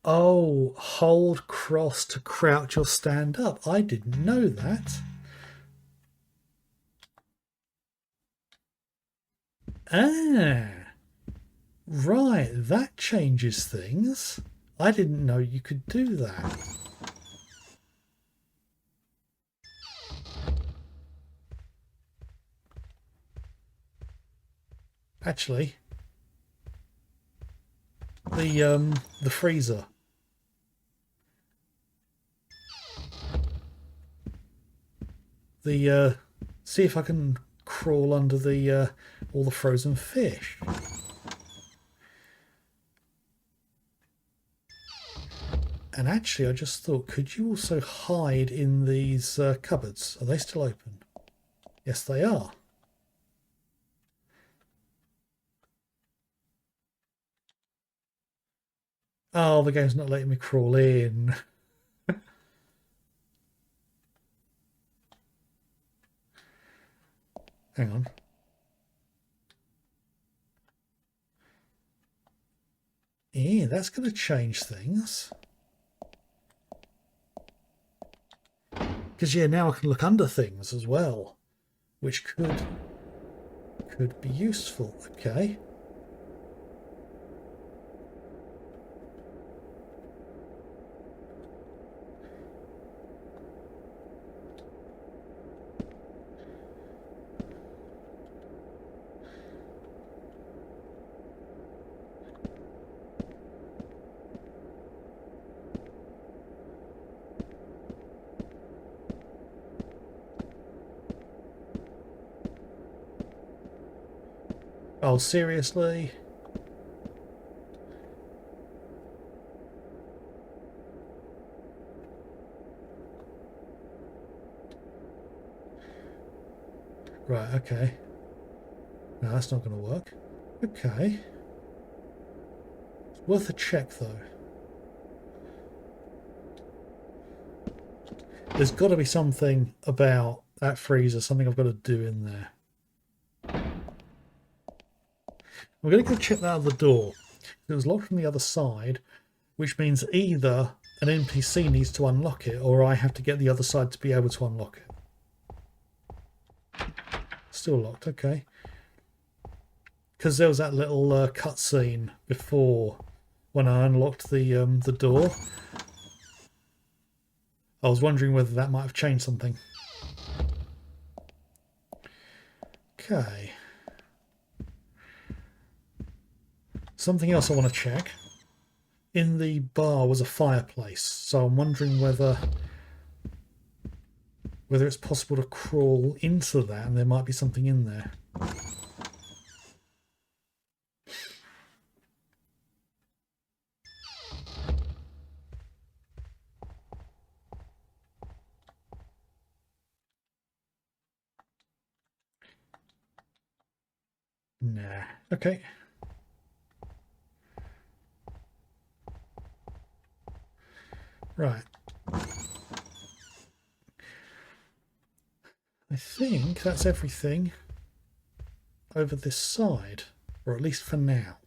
Oh, hold cross to crouch or stand up. I didn't know that. Ah, right, that changes things. I didn't know you could do that. Actually, the freezer. See if I can crawl under the all the frozen fish. And actually, I just thought, could you also hide in these cupboards? Are they still open? Yes, they are. Oh, the game's not letting me crawl in. Hang on. Yeah, that's going to change things. Because, yeah, now I can look under things as well, which could be useful. Okay. Oh, seriously? Right, okay. No, that's not going to work. Okay. It's worth a check, though. There's got to be something about that freezer, something I've got to do in there. I'm going to go check that other door. It was locked from the other side, which means either an NPC needs to unlock it or I have to get the other side to be able to unlock it. Still locked, okay. Because there was that little cutscene before when I unlocked the door. I was wondering whether that might have changed something. Okay. Something else I want to check. In the bar was a fireplace, so I'm wondering whether it's possible to crawl into that and there might be something in there. Nah. Okay. Right. I think that's everything over this side, or at least for now.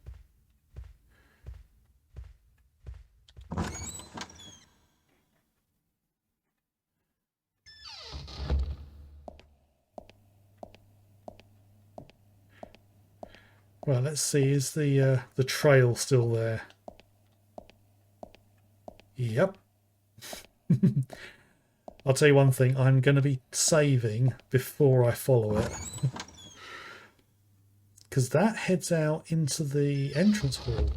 Well, let's see. Is the trail still there? Yep. I'll tell you one thing. I'm going to be saving before I follow it, because that heads out into the entrance hall.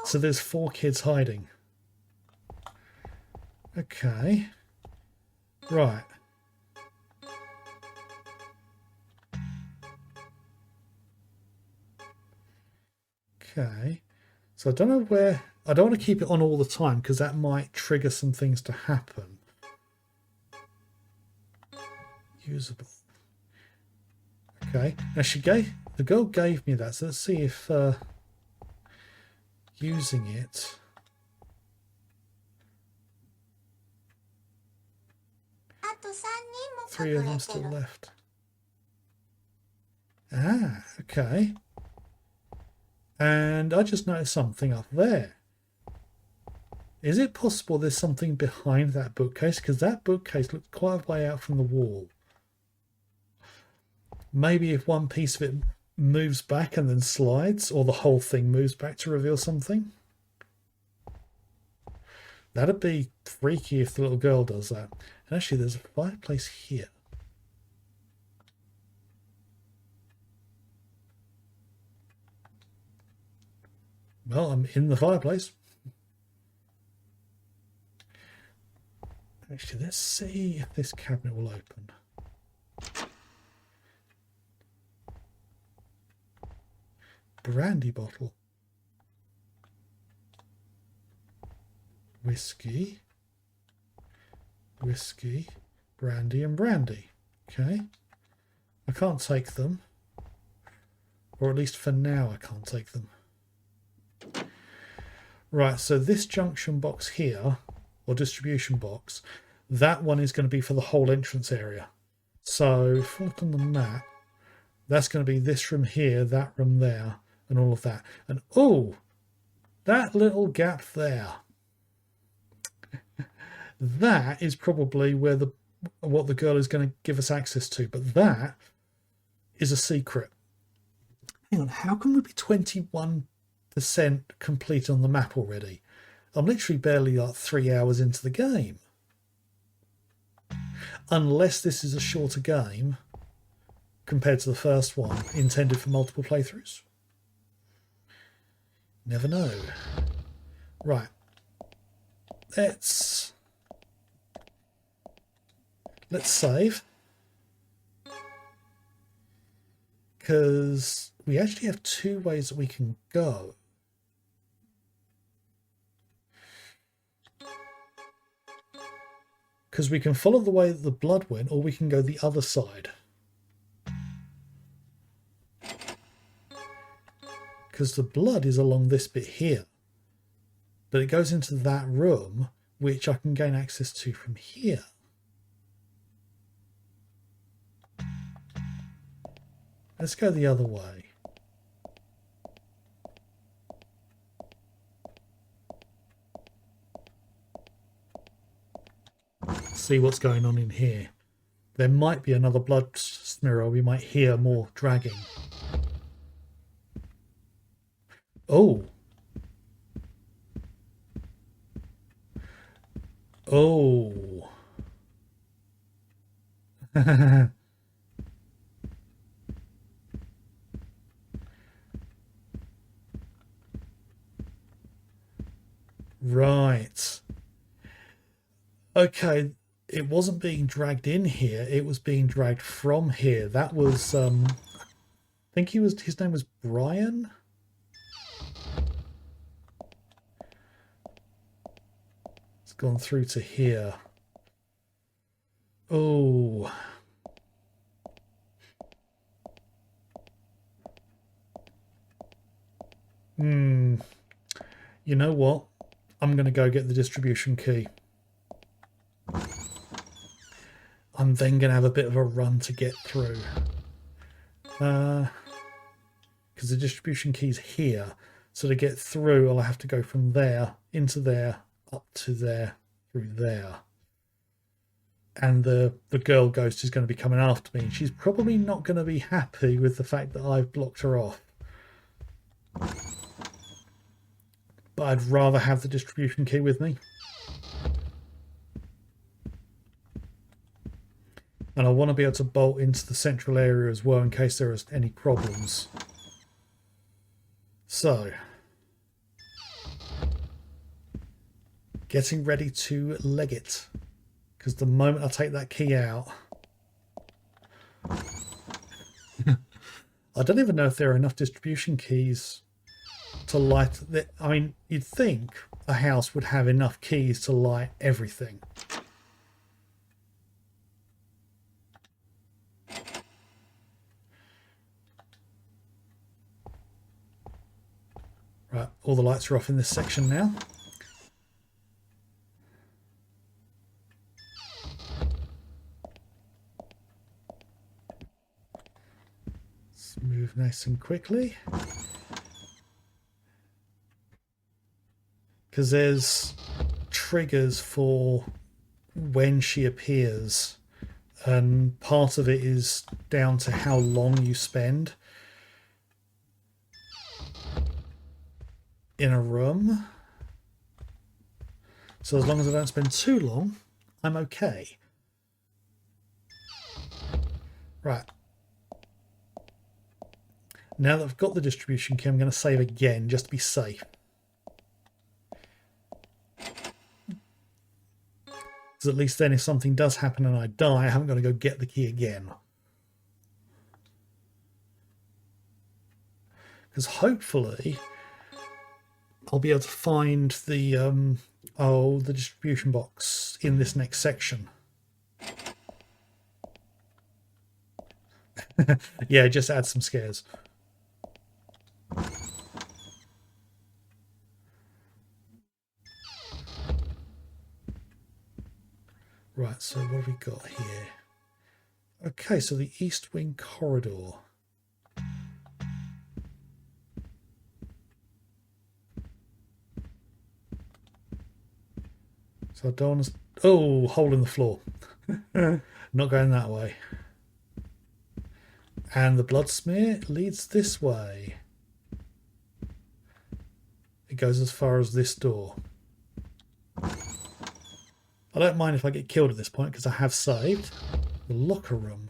So there's 4 kids hiding. Okay. Right. Okay. So I don't know where... I don't want to keep it on all the time because that might trigger some things to happen. Usable. Okay. Now the girl gave me that, so let's see if using it... 3 of them still left. Ah, okay. And I just noticed something up there. Is it possible there's something behind that bookcase? Because that bookcase looked quite a way out from the wall. Maybe if one piece of it moves back and then slides, or the whole thing moves back to reveal something. That'd be freaky if the little girl does that. And actually, there's a fireplace here. Well, I'm in the fireplace. Actually, let's see if this cabinet will open. Brandy bottle. Whiskey. Whiskey. Brandy and brandy. Okay. I can't take them. Or at least for now I can't take them. Right, so this junction box here, or distribution box, that one is going to be for the whole entrance area. So if I look on the map, that's going to be this room here, that room there, and all of that. And oh, that little gap there. That is probably where what the girl is going to give us access to, but that is a secret. Hang on, how can we be 21% complete on the map already? I'm literally barely like 3 hours into the game. Unless this is a shorter game compared to the first one, intended for multiple playthroughs. Never know. Right. Let's save. Because we actually have 2 ways that we can go. Because we can follow the way that the blood went, or we can go the other side. Because the blood is along this bit here. But it goes into that room, which I can gain access to from here. Let's go the other way. See what's going on in here. There might be another blood smear. We might hear more dragging. Oh. Oh. Right. Okay. It wasn't being dragged in here. It was being dragged from here. That was, I think his name was Brian. It's gone through to here. Oh. You know what? I'm going to go get the distribution key. I'm then going to have a bit of a run to get through. Because the distribution key's here. So to get through, I'll have to go from there, into there, up to there, through there. And the girl ghost is going to be coming after me. She's probably not going to be happy with the fact that I've blocked her off. But I'd rather have the distribution key with me. And I want to be able to bolt into the central area as well in case there are any problems. So, getting ready to leg it. Because the moment I take that key out... I don't even know if there are enough distribution keys to light... I mean, you'd think a house would have enough keys to light everything. Right, all the lights are off in this section now. Let's move nice and quickly. Because there's triggers for when she appears And part of it is down to how long you spend in a room. So as long as I don't spend too long, I'm okay. Right. Now that I've got the distribution key, I'm going to save again just to be safe. Because at least then if something does happen and I die, I haven't got to go get the key again. Because hopefully I'll be able to find the the distribution box in this next section. Yeah, just add some scares. Right, so what have we got here? Okay, so the East Wing corridor. So I don't want to... Oh, hole in the floor. Not going that way. And the blood smear leads this way. It goes as far as this door. I don't mind if I get killed at this point because I have saved. The locker room.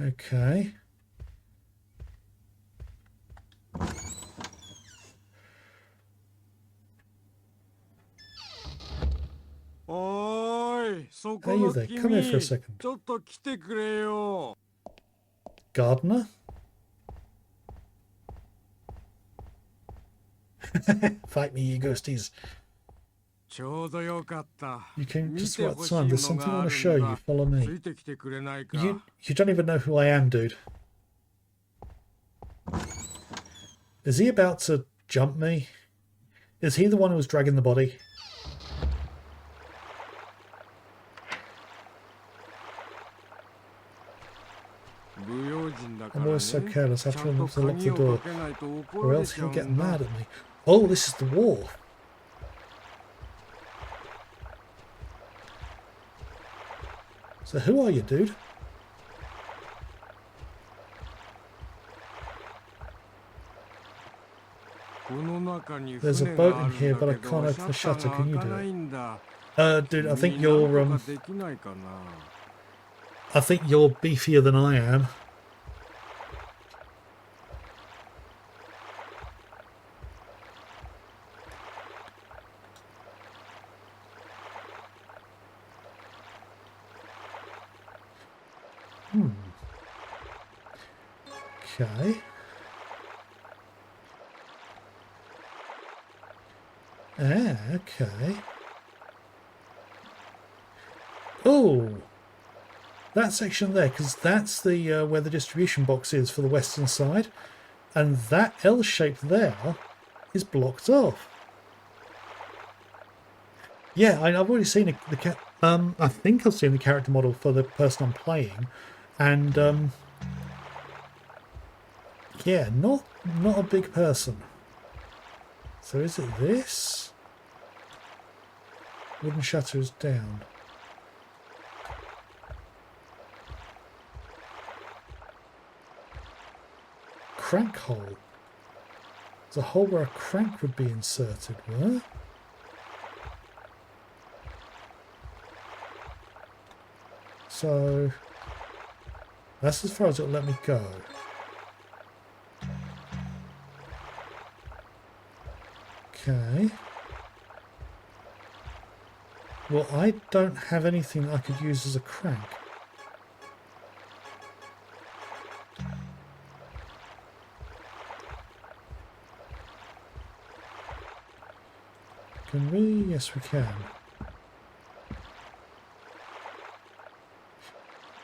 Okay. Hey you there, come here for a second. Gardener? Fight me, you ghosties. You came just the right time. There's something I want to show you. Follow me. You don't even know who I am, dude. Is he about to jump me? Is he the one who was dragging the body? I'm always so careless after I'm to lock the door, or else he'll get mad at me. Oh, this is the wharf. So who are you, dude? There's a boat in here, but I can't open the shutter. Can you do it? Dude, I think you're beefier than I am. Okay. Okay. Oh, that section there, because that's the where the distribution box is for the western side, and that L shape there is blocked off. Yeah, I've already seen I think I've seen the character model for the person I'm playing, and yeah, not a big person. So is it this? Wooden shutter is down. Crank hole. There's a hole where a crank would be inserted, where? So that's as far as it'll let me go. Okay. Well, I don't have anything that I could use as a crank. Can we? Yes, we can.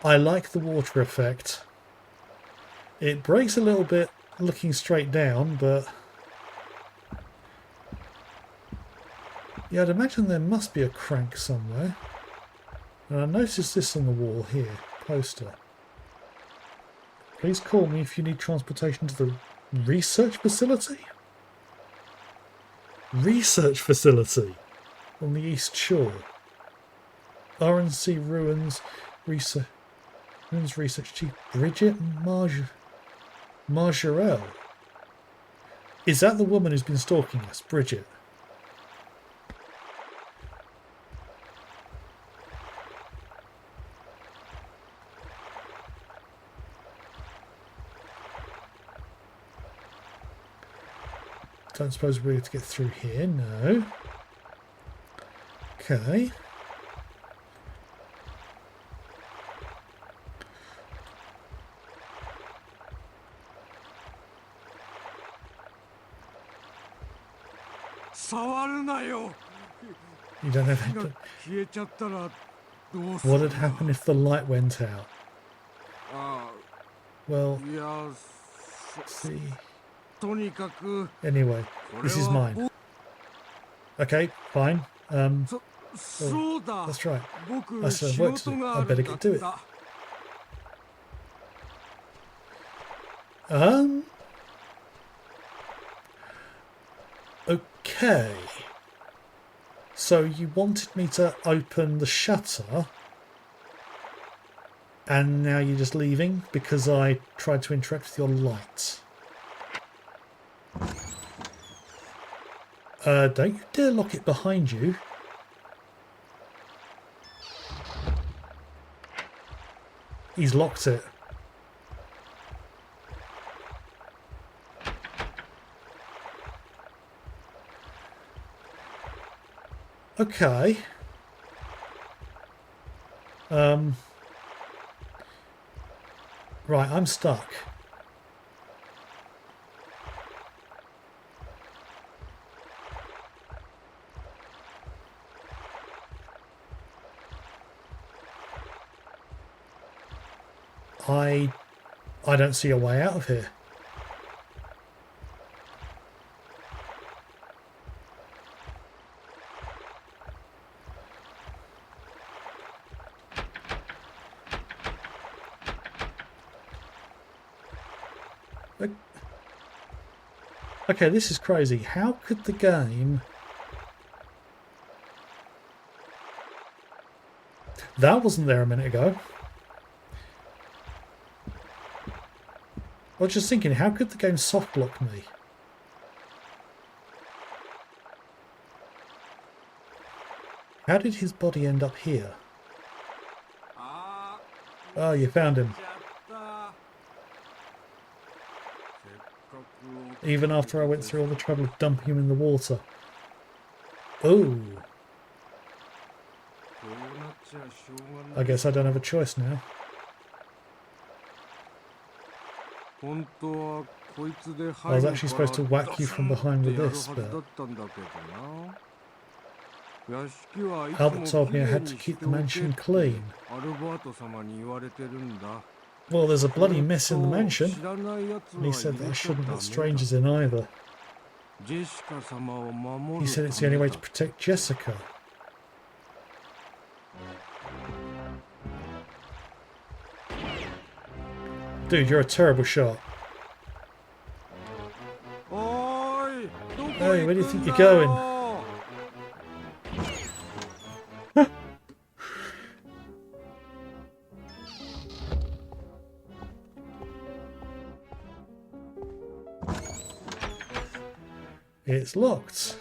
I like the water effect. It breaks a little bit looking straight down, but yeah, I'd imagine there must be a crank somewhere. And I noticed this on the wall here, poster. Please call me if you need transportation to the Research facility? Research facility on the East Shore. RNC Ruins Research Chief Bridget Margerel. Is that the woman who's been stalking us, Bridget? Don't suppose we're able to get through here. No. Okay. You don't have to. What had happened if the light went out? Well, see. Anyway, this is mine. Okay, fine. Oh, that's right. I still have work to do. I better get to it. Okay. So you wanted me to open the shutter, and now you're just leaving because I tried to interact with your light. Don't you dare lock it behind you. He's locked it. Okay. Right, I'm stuck. I don't see a way out of here. Okay, this is crazy. How could the game... That wasn't there a minute ago. I was just thinking, how could the game soft lock me? How did his body end up here? Oh, you found him. Even after I went through all the trouble of dumping him in the water. Oh. I guess I don't have a choice now. I was actually supposed to whack you from behind with this, but... Albert told me I had to keep the mansion clean. Well, there's a bloody mess in the mansion. And he said that I shouldn't let strangers in either. He said it's the only way to protect Jessica. Dude, you're a terrible shot. Hey, where do you think you're going? It's locked.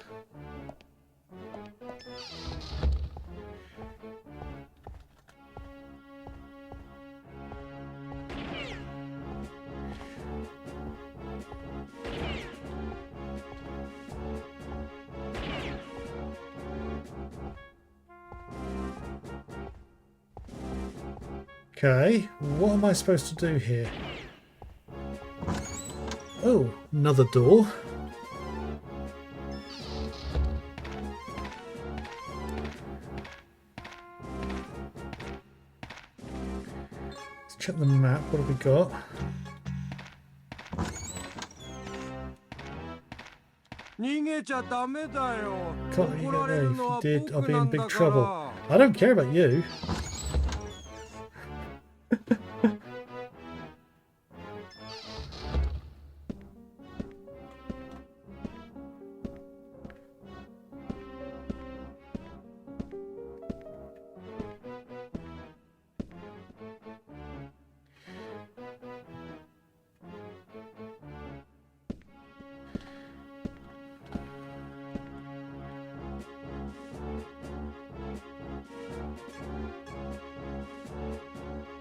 Okay, what am I supposed to do here? Oh, another door. Let's check the map. What have we got? Can't let you get there. If you did, I'll be in big trouble. I don't care about you.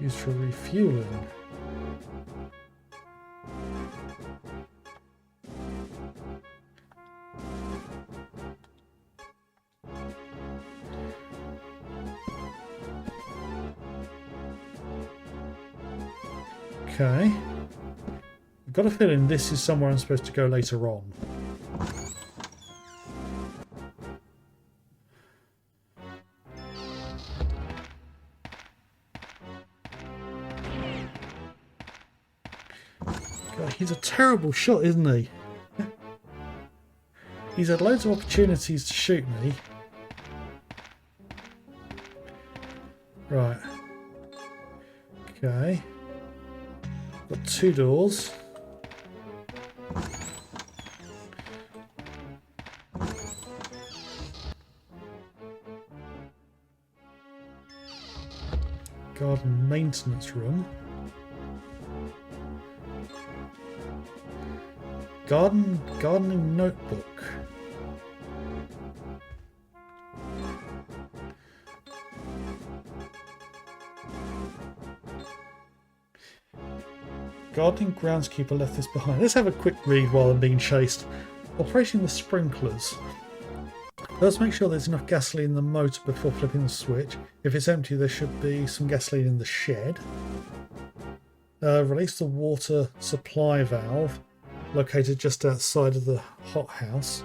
Used for refueling. Okay. I've got a feeling this is somewhere I'm supposed to go later on. God, he's a terrible shot, isn't he? He's had loads of opportunities to shoot me. Right. Okay. Got 2 doors. Garden maintenance room. Gardening notebook. Gardening groundskeeper left this behind. Let's have a quick read while I'm being chased. Operating the sprinklers. First, make sure there's enough gasoline in the motor before flipping the switch. If it's empty, there should be some gasoline in the shed. Release the water supply valve, located just outside of the hothouse.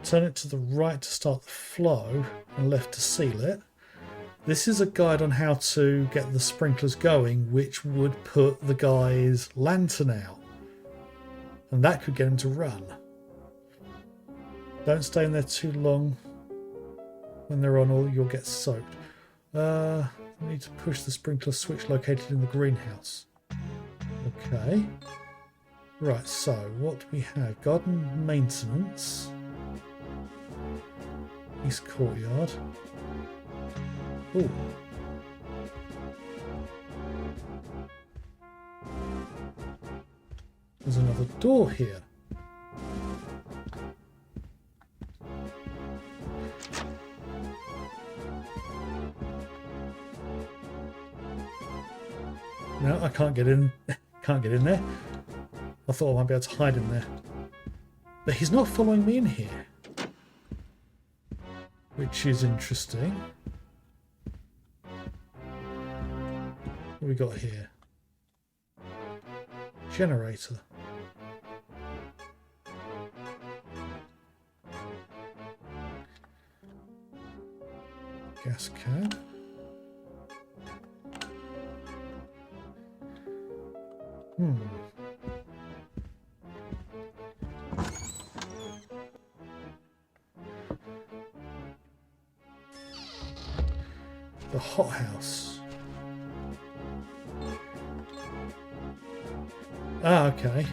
Turn it to the right to start the flow and left to seal it. This is a guide on how to get the sprinklers going, which would put the guy's lantern out. And that could get him to run. Don't stay in there too long. When they're on, or you'll get soaked. I need to push the sprinkler switch located in the greenhouse. Okay. Right, so what do we have? Garden maintenance. East courtyard. Ooh. There's another door here. No, I can't get in. Can't get in there. I thought I might be able to hide in there. But he's not following me in here. Which is interesting. What have we got here? Generator. Gas can. The hothouse. Ah, okay.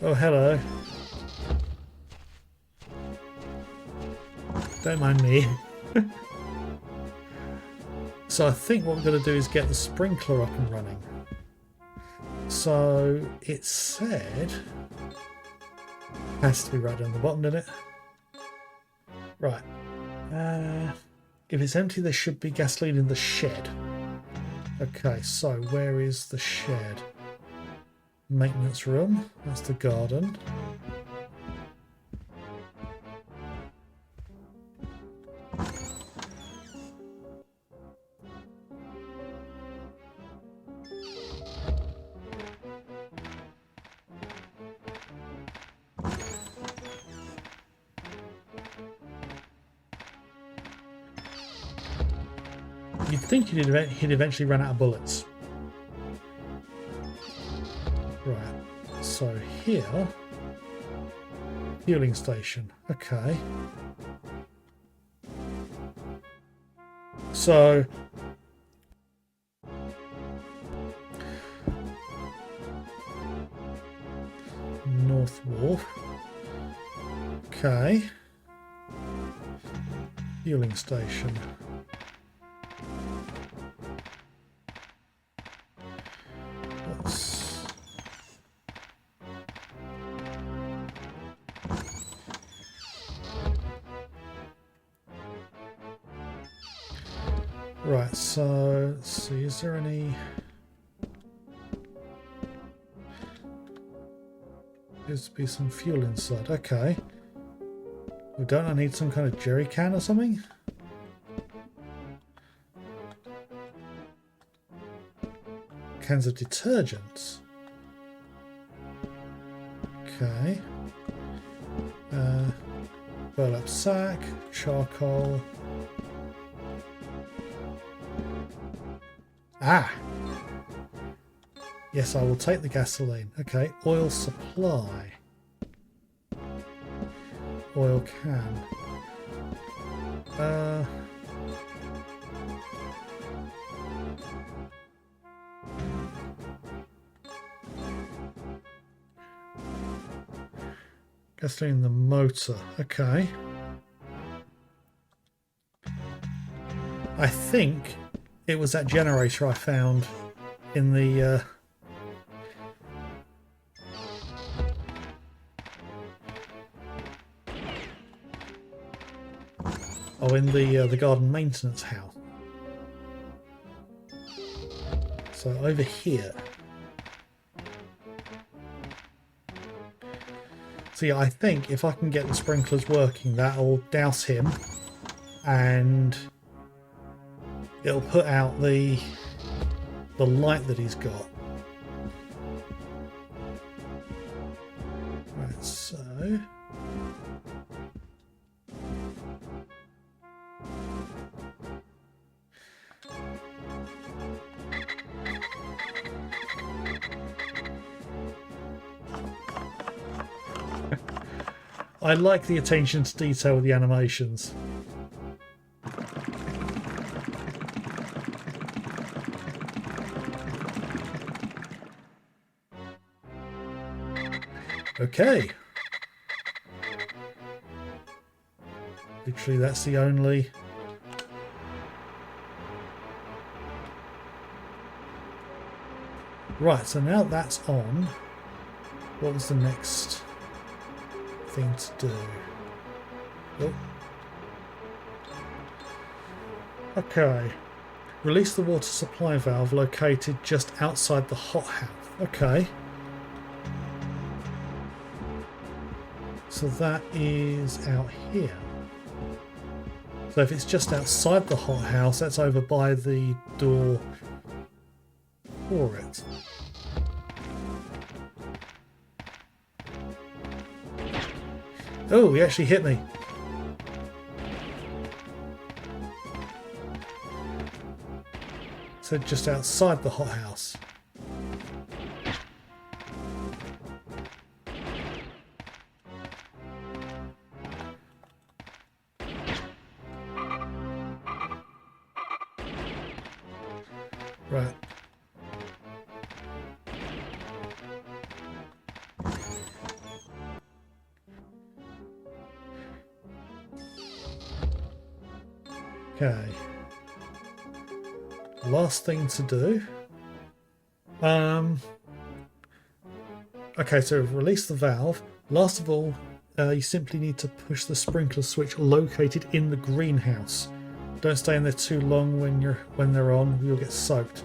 Oh, hello. Don't mind me. So I think what we're going to do is get the sprinkler up and running. So it said... Has to be right down the bottom, doesn't it? Right. If it's empty, there should be gasoline in the shed. Okay, so where is the shed? Maintenance room. That's the garden. You'd think he'd eventually run out of bullets. Right, so here, fueling station. Okay. So North Wharf. Okay. Fueling station. Right, so let's see, is there any... Appears to be some fuel inside. Okay. Well, don't I need some kind of jerry can or something? Cans of detergents. Okay. Burlap sack, charcoal. Ah! Yes, I will take the gasoline. Okay, oil supply. Oil can. Gasoline in the motor. Okay. I think it was that generator I found in the in the garden maintenance house. So over here. So yeah, I think if I can get the sprinklers working, that'll douse him and it'll put out the light that he's got. Right, so I like the attention to detail with the animations. Okay. Literally, that's the only... Right, so now that's on, what was the next thing to do? Oh. Okay. Release the water supply valve located just outside the hothouse. Okay. So that is out here. So if it's just outside the hothouse, that's over by the door for it. Oh, he actually hit me. So just outside the hothouse. Right. Okay. Last thing to do. Okay, so release the valve. Last of all, you simply need to push the sprinkler switch located in the greenhouse. Don't stay in there too long when they're on, you'll get soaked.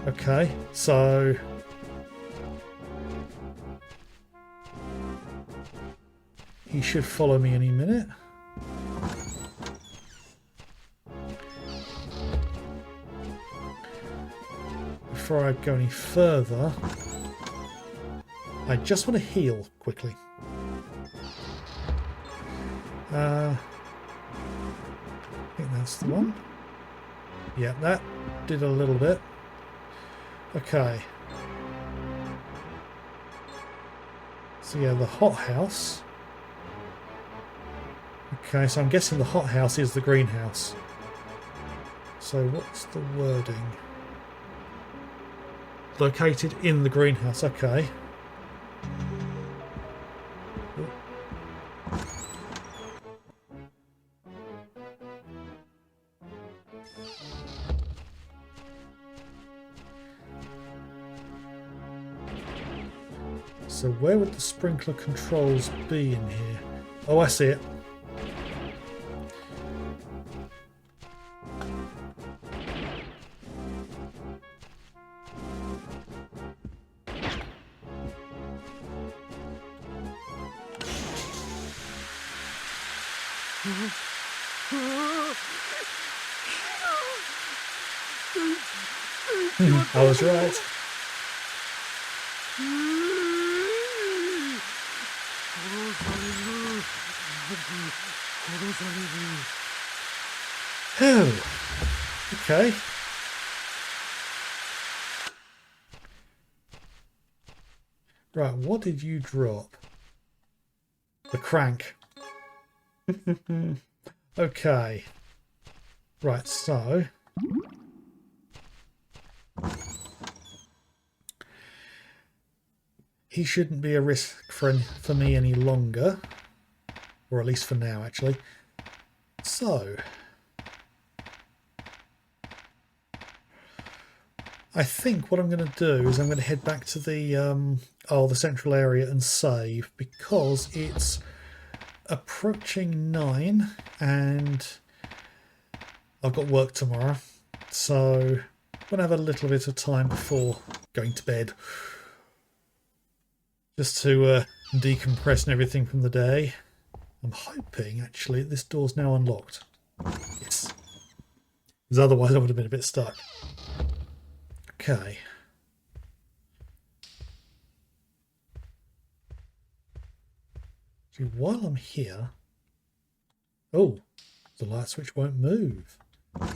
Okay, so he should follow me any minute. Before I go any further, I just want to heal quickly. I think that's the one. Yeah, that did a little bit. Okay. So yeah, the hothouse. Okay, so I'm guessing the hothouse is the greenhouse. So what's the wording? Located in the greenhouse, okay. So where would the sprinkler controls be in here? Oh, I see it. I was right. Oh, okay. Right, what did you drop? The crank. Okay. Right, so he shouldn't be a risk for me any longer, or at least for now, actually. So I think what I'm going to do is I'm going to head back to the the central area and save, because it's approaching 9 and I've got work tomorrow, so I'm going to have a little bit of time before going to bed, just to decompress and everything from the day. I'm hoping actually this door's now unlocked. Yes, because otherwise I would have been a bit stuck. Okay. See, while I'm here... Oh, the light switch won't move. Yeah,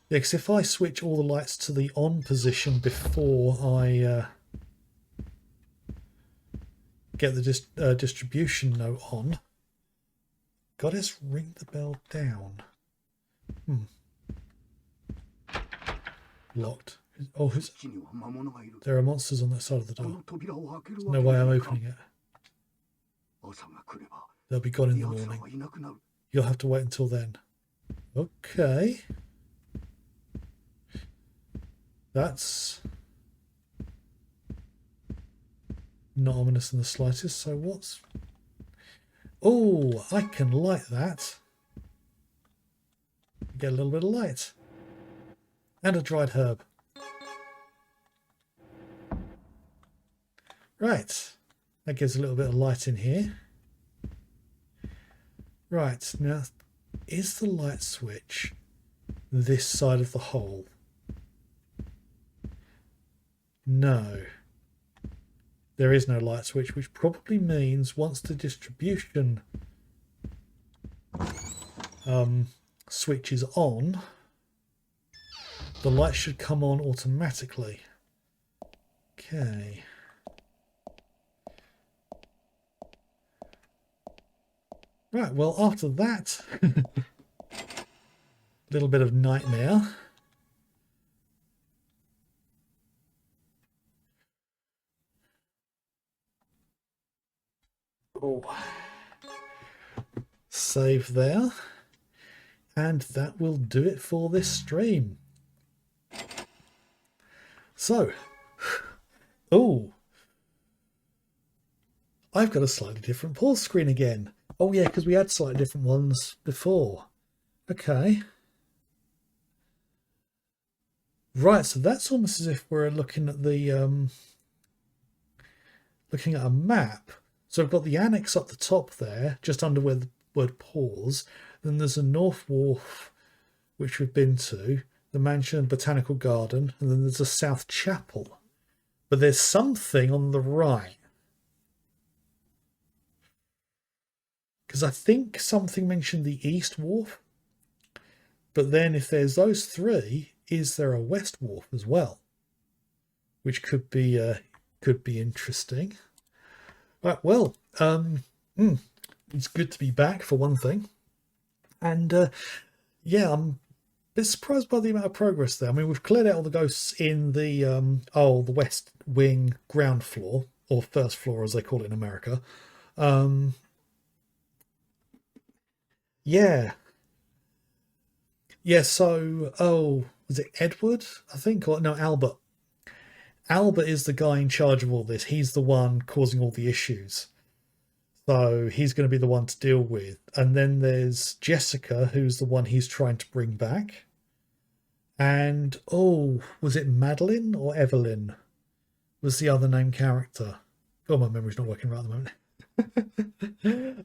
because if I switch all the lights to the on position before I get the distribution note on... Goddess, ring the bell down. Locked. Oh, there are monsters on that side of the door. There's no way I'm opening it. They'll be gone in the morning. You'll have to wait until then. Okay. That's not ominous in the slightest. So what's... Oh, I can light that. Get a little bit of light. And a dried herb. Right. That gives a little bit of light in here. Right. Now, is the light switch this side of the hole? No. There is no light switch, which probably means once the distribution switch is on, the light should come on automatically. Okay. Right, well, after that little bit of nightmare, save there, and that will do it for this stream. So, oh, I've got a slightly different pause screen again. Oh yeah, because we had slightly different ones before. Okay. Right, so that's almost as if we're looking at the looking at a map. So I've got the annex up the top there, just under where the word pause. Then there's a North Wharf, which we've been to, the Mansion and Botanical Garden, and then there's a South Chapel. But there's something on the right. Because I think something mentioned the East Wharf. But then if there's those three, is there a West Wharf as well? Which could be interesting. Right, well, it's good to be back for one thing. And yeah, I'm a bit surprised by the amount of progress there. I mean, we've cleared out all the ghosts in the the West Wing ground floor, or first floor as they call it in America. Yeah. Yeah, so, was it Edward, I think? Or no, Albert. Albert is the guy in charge of all this. He's the one causing all the issues. So he's going to be the one to deal with. And then there's Jessica, who's the one he's trying to bring back. And, oh, was it Madeline or Evelyn? Was the other named character? God, my memory's not working right at the moment.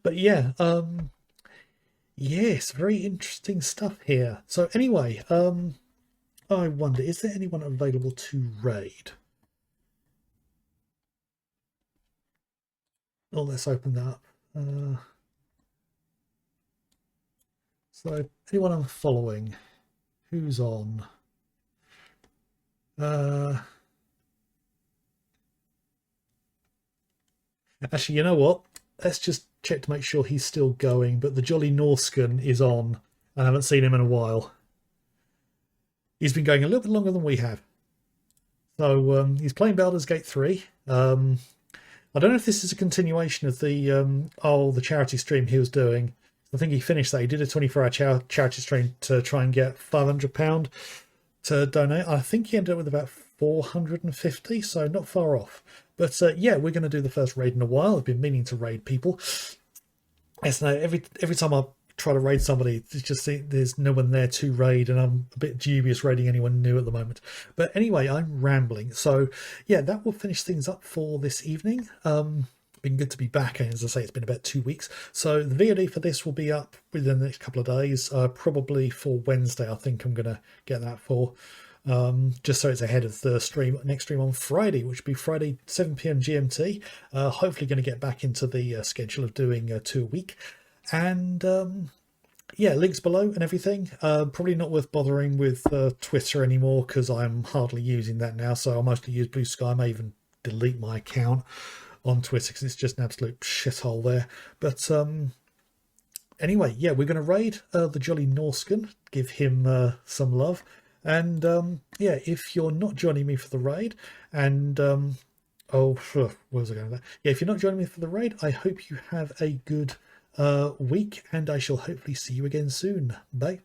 But yeah, Yes, very interesting stuff here. So anyway, I wonder, is there anyone available to raid? Oh, let's open that up. So anyone I'm following? Who's on? Actually, you know what? Let's just check to make sure he's still going. But the Jolly Norscan is on. I haven't seen him in a while. He's been going a little bit longer than we have. So he's playing Baldur's Gate 3. I don't know if this is a continuation of the the charity stream he was doing. I think he finished that. He did a 24-hour charity stream to try and get £500 to donate. I think he ended up with about 450, so not far off. But yeah, we're going to do the first raid in a while. I've been meaning to raid people. Yes, no, every time I try to raid somebody, it's just there's no one there to raid, and I'm a bit dubious raiding anyone new at the moment. But anyway, I'm rambling. So yeah, that will finish things up for this evening. Been good to be back, and as I say, it's been about 2 weeks. So the VOD for this will be up within the next couple of days, probably for Wednesday. I think I'm gonna get that for. Just so it's ahead of the next stream on Friday, which will be Friday 7 p.m. GMT. Hopefully going to get back into the schedule of doing 2 a week. And yeah, links below and everything. Probably not worth bothering with Twitter anymore because I'm hardly using that now. So I mostly use Blue Sky. I may even delete my account on Twitter because it's just an absolute shithole there. But anyway, yeah, we're going to raid the Jolly Norscan, give him some love. And yeah, if you're not joining me for the raid, and where was I going with that? Yeah, if you're not joining me for the raid, I hope you have a good week, and I shall hopefully see you again soon. Bye.